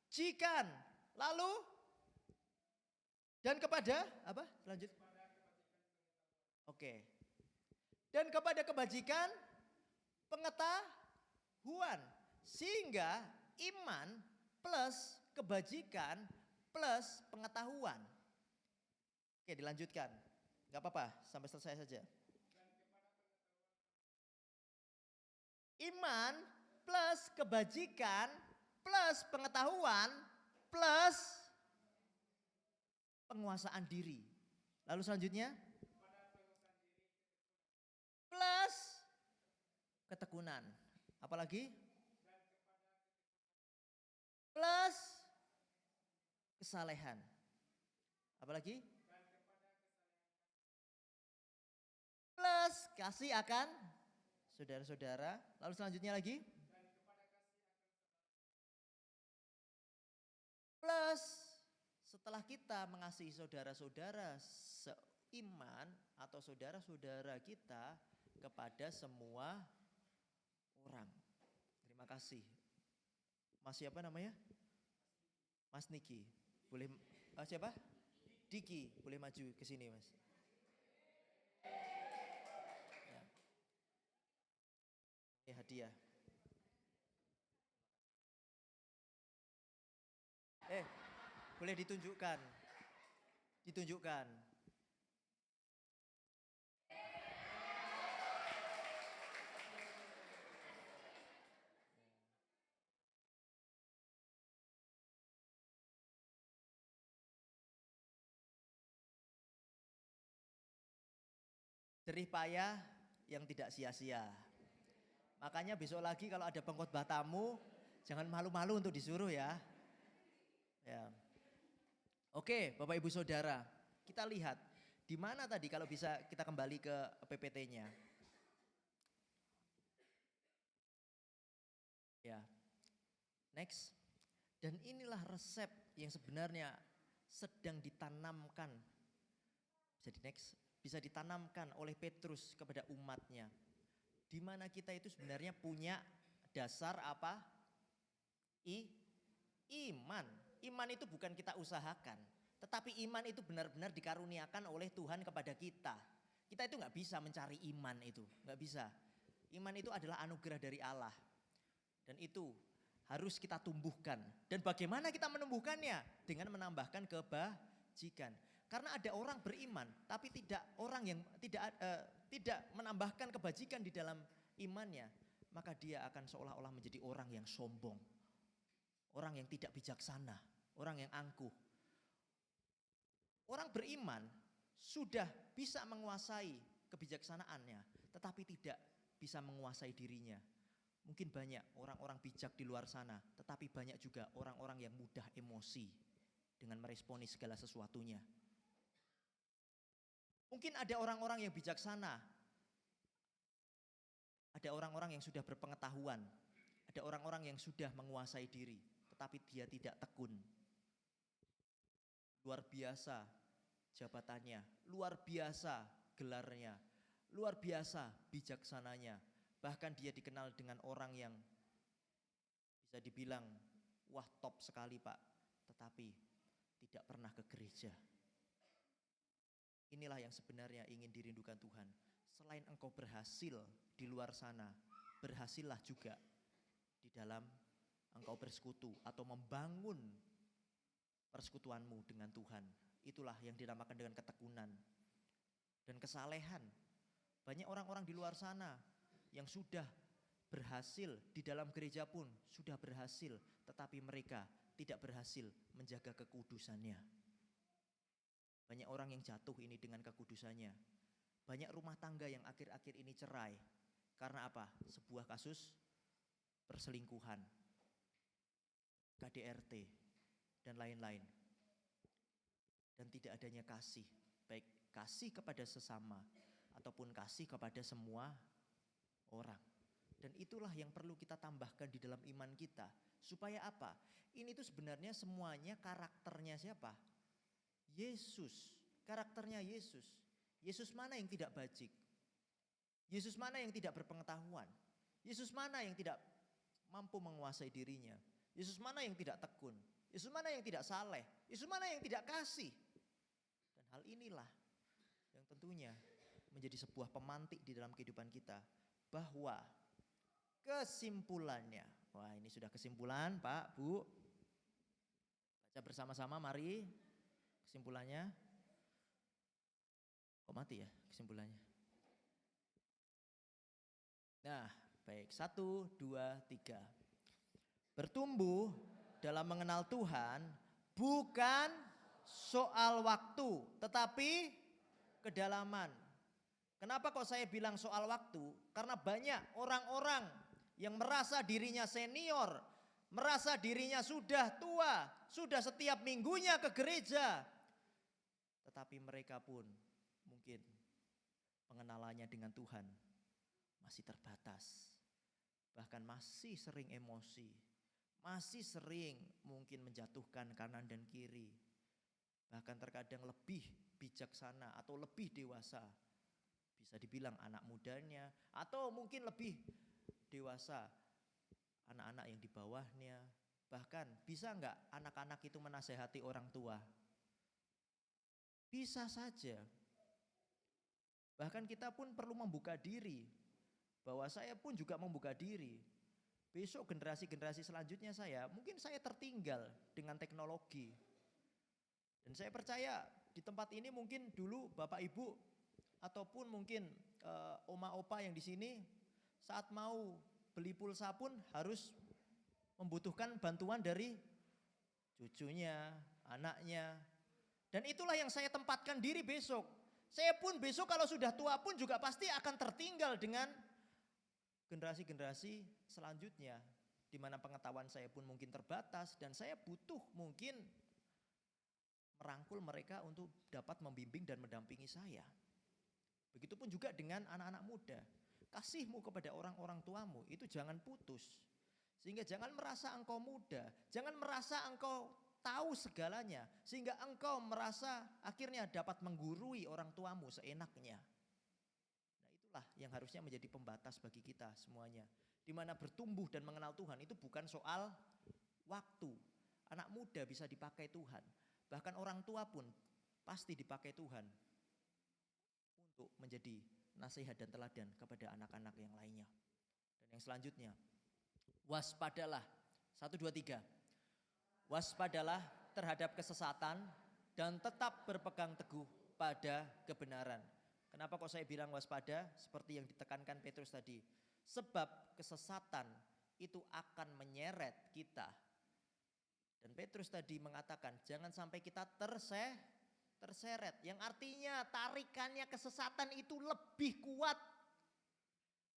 Kebajikan. Lalu dan kepada apa? Lanjut. Oke. Dan kepada kebajikan pengetahuan. Sehingga iman plus kebajikan plus pengetahuan. Oke, dilanjutkan. Gak apa-apa, sampai selesai saja. Iman plus kebajikan plus pengetahuan plus penguasaan diri. Lalu selanjutnya plus ketekunan. Apalagi? Plus kesalehan. Apalagi? Plus kasih akan saudara-saudara. Lalu selanjutnya lagi? Plus setelah kita mengasihi saudara-saudara seiman atau saudara-saudara kita kepada semua orang. Terima kasih. Mas siapa namanya? Mas Niki. Boleh siapa? Diki, boleh maju ke sini, Mas. Ya. Ini hadiah. Boleh ditunjukkan. Ditunjukkan. Jerih payah yang tidak sia-sia. Makanya besok lagi kalau ada pengkhotbah tamu, jangan malu-malu untuk disuruh ya. Ya. Oke, Bapak Ibu Saudara, kita lihat di mana tadi kalau bisa kita kembali ke PPT-nya. Ya. Next. Dan inilah resep yang sebenarnya sedang ditanamkan. Jadi next, bisa ditanamkan oleh Petrus kepada umatnya. Di mana kita itu sebenarnya punya dasar apa? Iman. Iman itu bukan kita usahakan, tetapi iman itu benar-benar dikaruniakan oleh Tuhan kepada kita. Kita itu nggak bisa mencari iman itu, nggak bisa. Iman itu adalah anugerah dari Allah, dan itu harus kita tumbuhkan. Dan bagaimana kita menumbuhkannya? Dengan menambahkan kebajikan. Karena ada orang beriman, tapi tidak menambahkan kebajikan di dalam imannya, maka dia akan seolah-olah menjadi orang yang sombong, orang yang tidak bijaksana, orang yang angkuh. Orang beriman sudah bisa menguasai kebijaksanaannya, tetapi tidak bisa menguasai dirinya. Mungkin banyak orang-orang bijak di luar sana, tetapi banyak juga orang-orang yang mudah emosi dengan meresponi segala sesuatunya. Mungkin ada orang-orang yang bijaksana, ada orang-orang yang sudah berpengetahuan, ada orang-orang yang sudah menguasai diri, tetapi dia tidak tekun. Luar biasa jabatannya, luar biasa gelarnya, luar biasa bijaksananya. Bahkan dia dikenal dengan orang yang bisa dibilang, wah top sekali Pak, tetapi tidak pernah ke gereja. Inilah yang sebenarnya ingin dirindukan Tuhan. Selain engkau berhasil di luar sana, berhasillah juga di dalam engkau bersekutu atau membangun persekutuanmu dengan Tuhan. Itulah yang dinamakan dengan ketekunan dan kesalehan. Banyak orang-orang di luar sana yang sudah berhasil di dalam gereja pun sudah berhasil, tetapi mereka tidak berhasil menjaga kekudusannya. Banyak orang yang jatuh ini dengan kekudusannya. Banyak rumah tangga yang akhir-akhir ini cerai. Karena apa? Sebuah kasus perselingkuhan, KDRT, dan lain-lain. Dan tidak adanya kasih, baik kasih kepada sesama ataupun kasih kepada semua orang. Dan itulah yang perlu kita tambahkan di dalam iman kita. Supaya apa? Ini tuh sebenarnya semuanya karakternya siapa? Yesus, karakternya Yesus. Yesus mana yang tidak bajik? Yesus mana yang tidak berpengetahuan? Yesus mana yang tidak mampu menguasai dirinya? Yesus mana yang tidak tekun? Yesus mana yang tidak saleh? Yesus mana yang tidak kasih? Dan hal inilah yang tentunya menjadi sebuah pemantik di dalam kehidupan kita. Bahwa kesimpulannya, wah ini sudah kesimpulan Pak, Bu. Baca bersama-sama mari. Kesimpulannya, kok mati ya kesimpulannya? Nah, baik. 1, 2, 3. Bertumbuh dalam mengenal Tuhan bukan soal waktu, tetapi kedalaman. Kenapa kok saya bilang soal waktu? Karena banyak orang-orang yang merasa dirinya senior, merasa dirinya sudah tua, sudah setiap minggunya ke gereja. Tetapi mereka pun mungkin pengenalannya dengan Tuhan masih terbatas. Bahkan masih sering emosi, masih sering mungkin menjatuhkan kanan dan kiri. Bahkan terkadang lebih bijaksana atau lebih dewasa. Bisa dibilang anak mudanya atau mungkin lebih dewasa anak-anak yang di bawahnya. Bahkan bisa enggak anak-anak itu menasehati orang tua? Bisa saja. Bahkan kita pun perlu membuka diri. Bahwa saya pun juga membuka diri. Besok generasi-generasi selanjutnya mungkin saya tertinggal dengan teknologi. Dan saya percaya di tempat ini mungkin dulu Bapak Ibu ataupun mungkin oma opa yang di sini saat mau beli pulsa pun harus membutuhkan bantuan dari cucunya, anaknya. Dan itulah yang saya tempatkan diri besok. Saya pun besok kalau sudah tua pun juga pasti akan tertinggal dengan generasi-generasi selanjutnya. Di mana pengetahuan saya pun mungkin terbatas dan saya butuh mungkin merangkul mereka untuk dapat membimbing dan mendampingi saya. Begitupun juga dengan anak-anak muda. Kasihmu kepada orang-orang tuamu itu jangan putus. Sehingga jangan merasa engkau muda, jangan merasa engkau tahu segalanya. Sehingga engkau merasa akhirnya dapat menggurui orang tuamu seenaknya. Nah itulah yang harusnya menjadi pembatas bagi kita semuanya. Di mana bertumbuh dan mengenal Tuhan itu bukan soal waktu. Anak muda bisa dipakai Tuhan. Bahkan orang tua pun pasti dipakai Tuhan untuk menjadi nasihat dan teladan kepada anak-anak yang lainnya. Dan yang selanjutnya, waspadalah. 1, 2, 3. Waspadalah terhadap kesesatan dan tetap berpegang teguh pada kebenaran. Kenapa kok saya bilang waspada? Seperti yang ditekankan Petrus tadi. Sebab kesesatan itu akan menyeret kita. Dan Petrus tadi mengatakan jangan sampai kita terseret. Yang artinya tarikannya kesesatan itu lebih kuat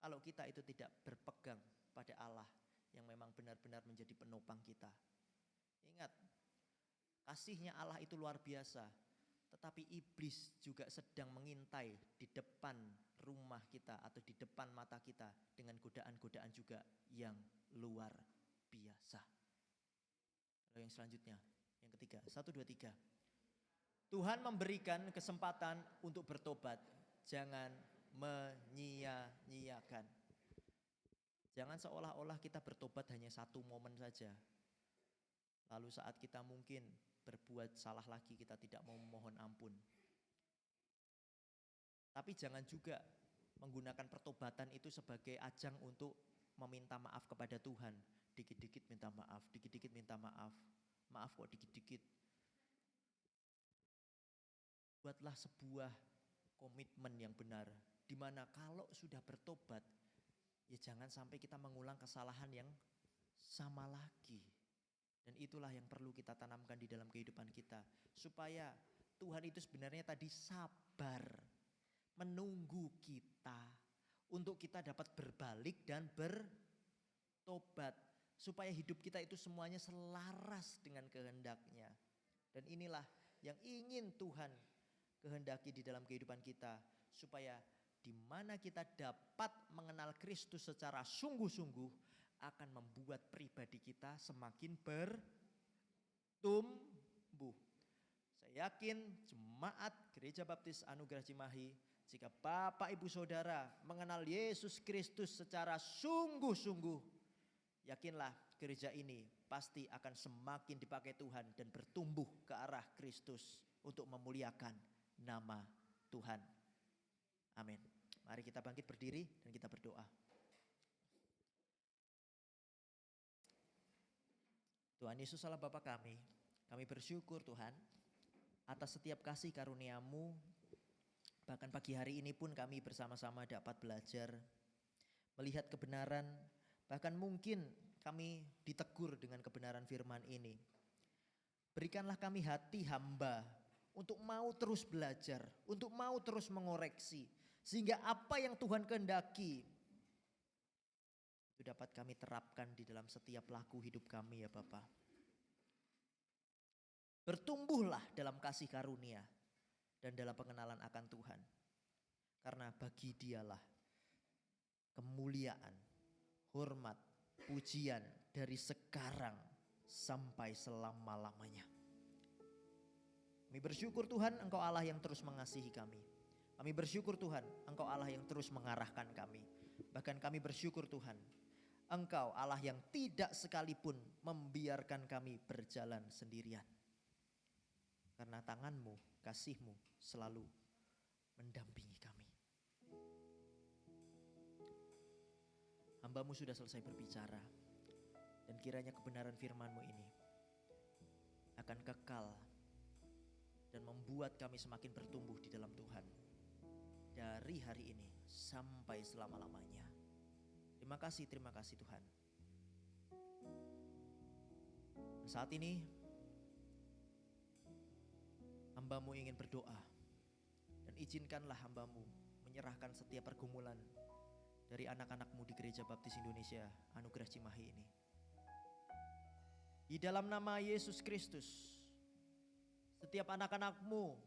kalau kita itu tidak berpegang pada Allah yang memang benar-benar menjadi penopang kita. Ingat, kasihnya Allah itu luar biasa. Tetapi iblis juga sedang mengintai di depan rumah kita atau di depan mata kita dengan godaan-godaan juga yang luar biasa. Lalu yang selanjutnya, yang ketiga, 1, 2, 3. Tuhan memberikan kesempatan untuk bertobat, jangan menyia-nyiakan. Jangan seolah-olah kita bertobat hanya satu momen saja. Lalu saat kita mungkin berbuat salah lagi kita tidak mau memohon ampun. Tapi jangan juga menggunakan pertobatan itu sebagai ajang untuk meminta maaf kepada Tuhan. Dikit-dikit minta maaf, dikit-dikit minta maaf. Maaf kok dikit-dikit. Buatlah sebuah komitmen yang benar. Di mana kalau sudah bertobat, ya jangan sampai kita mengulang kesalahan yang sama lagi. Dan itulah yang perlu kita tanamkan di dalam kehidupan kita. Supaya Tuhan itu sebenarnya tadi sabar menunggu kita. Untuk kita dapat berbalik dan bertobat. Supaya hidup kita itu semuanya selaras dengan kehendaknya. Dan inilah yang ingin Tuhan kehendaki di dalam kehidupan kita. Supaya di mana kita dapat mengenal Kristus secara sungguh-sungguh akan membuat pribadi kita semakin bertumbuh. Saya yakin jemaat Gereja Baptis Anugerah Cimahi, jika Bapak Ibu Saudara mengenal Yesus Kristus secara sungguh-sungguh, yakinlah gereja ini pasti akan semakin dipakai Tuhan dan bertumbuh ke arah Kristus untuk memuliakan nama Tuhan. Amin. Mari kita bangkit berdiri dan kita berdoa. Tuhan Yesus Allah Bapa kami bersyukur Tuhan atas setiap kasih karunia-Mu. Bahkan pagi hari ini pun kami bersama-sama dapat belajar, melihat kebenaran, bahkan mungkin kami ditegur dengan kebenaran firman ini. Berikanlah kami hati hamba untuk mau terus belajar, untuk mau terus mengoreksi. Sehingga apa yang Tuhan kehendaki itu dapat kami terapkan di dalam setiap laku hidup kami ya Bapa. Bertumbuhlah dalam kasih karunia dan dalam pengenalan akan Tuhan. Karena bagi Dialah kemuliaan, hormat, pujian dari sekarang sampai selama-lamanya. Kami bersyukur Tuhan, Engkau Allah yang terus mengasihi kami. Kami bersyukur Tuhan, Engkau Allah yang terus mengarahkan kami. Bahkan kami bersyukur Tuhan, Engkau Allah yang tidak sekalipun membiarkan kami berjalan sendirian. Karena tangan-Mu, kasih-Mu selalu mendampingi kami. Hamba-Mu sudah selesai berbicara. Dan kiranya kebenaran firman-Mu ini akan kekal dan membuat kami semakin bertumbuh di dalam Tuhan. Dari hari ini sampai selama-lamanya. Terima kasih Tuhan. Dan saat ini hamba-Mu ingin berdoa. Dan izinkanlah hamba-Mu menyerahkan setiap pergumulan dari anak-anak-Mu di Gereja Baptis Indonesia Anugerah Cimahi ini. Di dalam nama Yesus Kristus, setiap anak-anak-Mu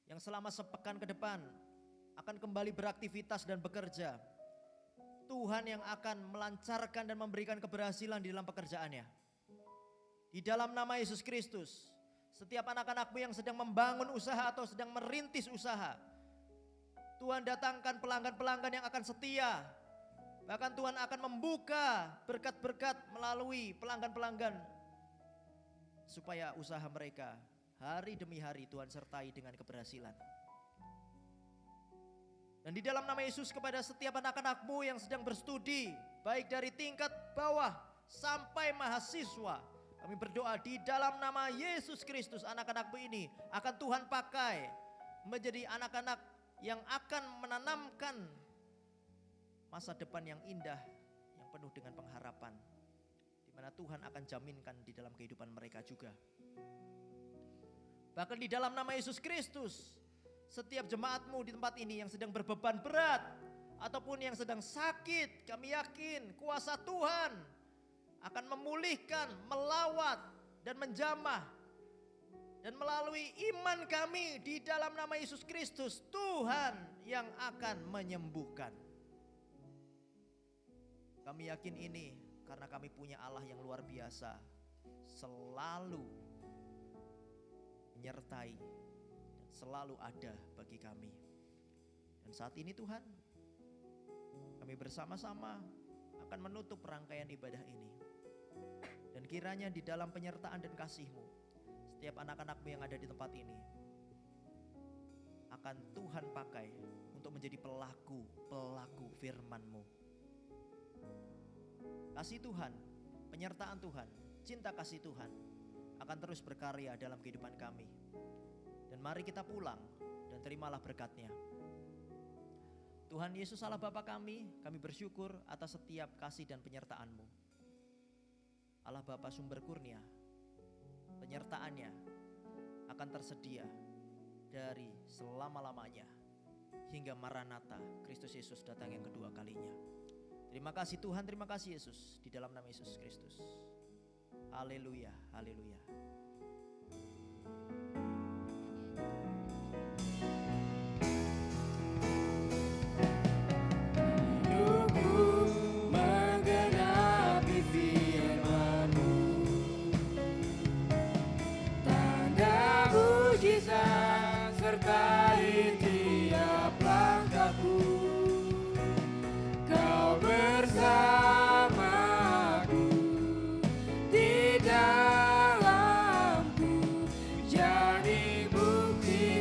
yang selama sepekan ke depan akan kembali beraktivitas dan bekerja, Tuhan yang akan melancarkan dan memberikan keberhasilan di dalam pekerjaannya. Di dalam nama Yesus Kristus, setiap anak-anak-Mu yang sedang membangun usaha atau sedang merintis usaha, Tuhan datangkan pelanggan-pelanggan yang akan setia. Bahkan Tuhan akan membuka berkat-berkat melalui pelanggan-pelanggan, supaya usaha mereka hari demi hari Tuhan sertai dengan keberhasilan. Dan di dalam nama Yesus kepada setiap anak-anak-Mu yang sedang berstudi, baik dari tingkat bawah sampai mahasiswa, kami berdoa di dalam nama Yesus Kristus, anak-anak-Mu ini akan Tuhan pakai menjadi anak-anak yang akan menanamkan masa depan yang indah, yang penuh dengan pengharapan, di mana Tuhan akan jaminkan di dalam kehidupan mereka juga. Bahkan di dalam nama Yesus Kristus, setiap jemaat-Mu di tempat ini yang sedang berbeban berat ataupun yang sedang sakit, kami yakin kuasa Tuhan akan memulihkan, melawat dan menjamah. Dan melalui iman kami di dalam nama Yesus Kristus, Tuhan yang akan menyembuhkan. Kami yakin ini karena kami punya Allah yang luar biasa, selalu menyertai dan selalu ada bagi kami. Dan saat ini Tuhan, kami bersama-sama akan menutup rangkaian ibadah ini. Dan kiranya di dalam penyertaan dan kasih-Mu, setiap anak-anak-Mu yang ada di tempat ini akan Tuhan pakai untuk menjadi pelaku firman-Mu. Kasih Tuhan, penyertaan Tuhan, cinta kasih Tuhan akan terus berkarya dalam kehidupan kami. Dan mari kita pulang dan terimalah berkat-Nya. Tuhan Yesus Allah Bapa kami bersyukur atas setiap kasih dan penyertaan-Mu. Allah Bapa sumber kurnia, penyertaannya akan tersedia dari selama-lamanya hingga Maranatha, Kristus Yesus datang yang kedua kalinya. Terima kasih Tuhan, terima kasih Yesus, di dalam nama Yesus Kristus. Haleluya, haleluya. Sertai tiap langkahku, Kau bersamaku di dalamku, jadi bukti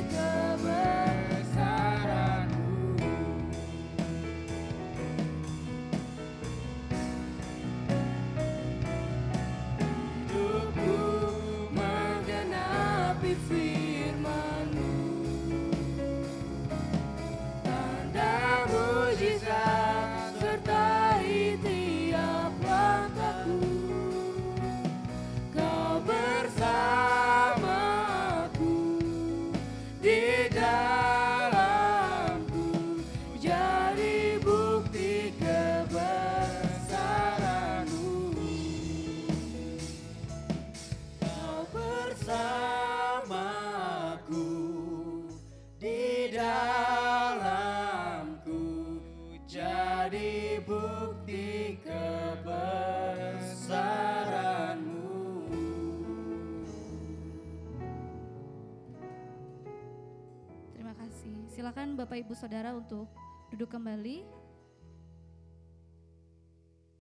mohon Bapak Ibu Saudara untuk duduk kembali.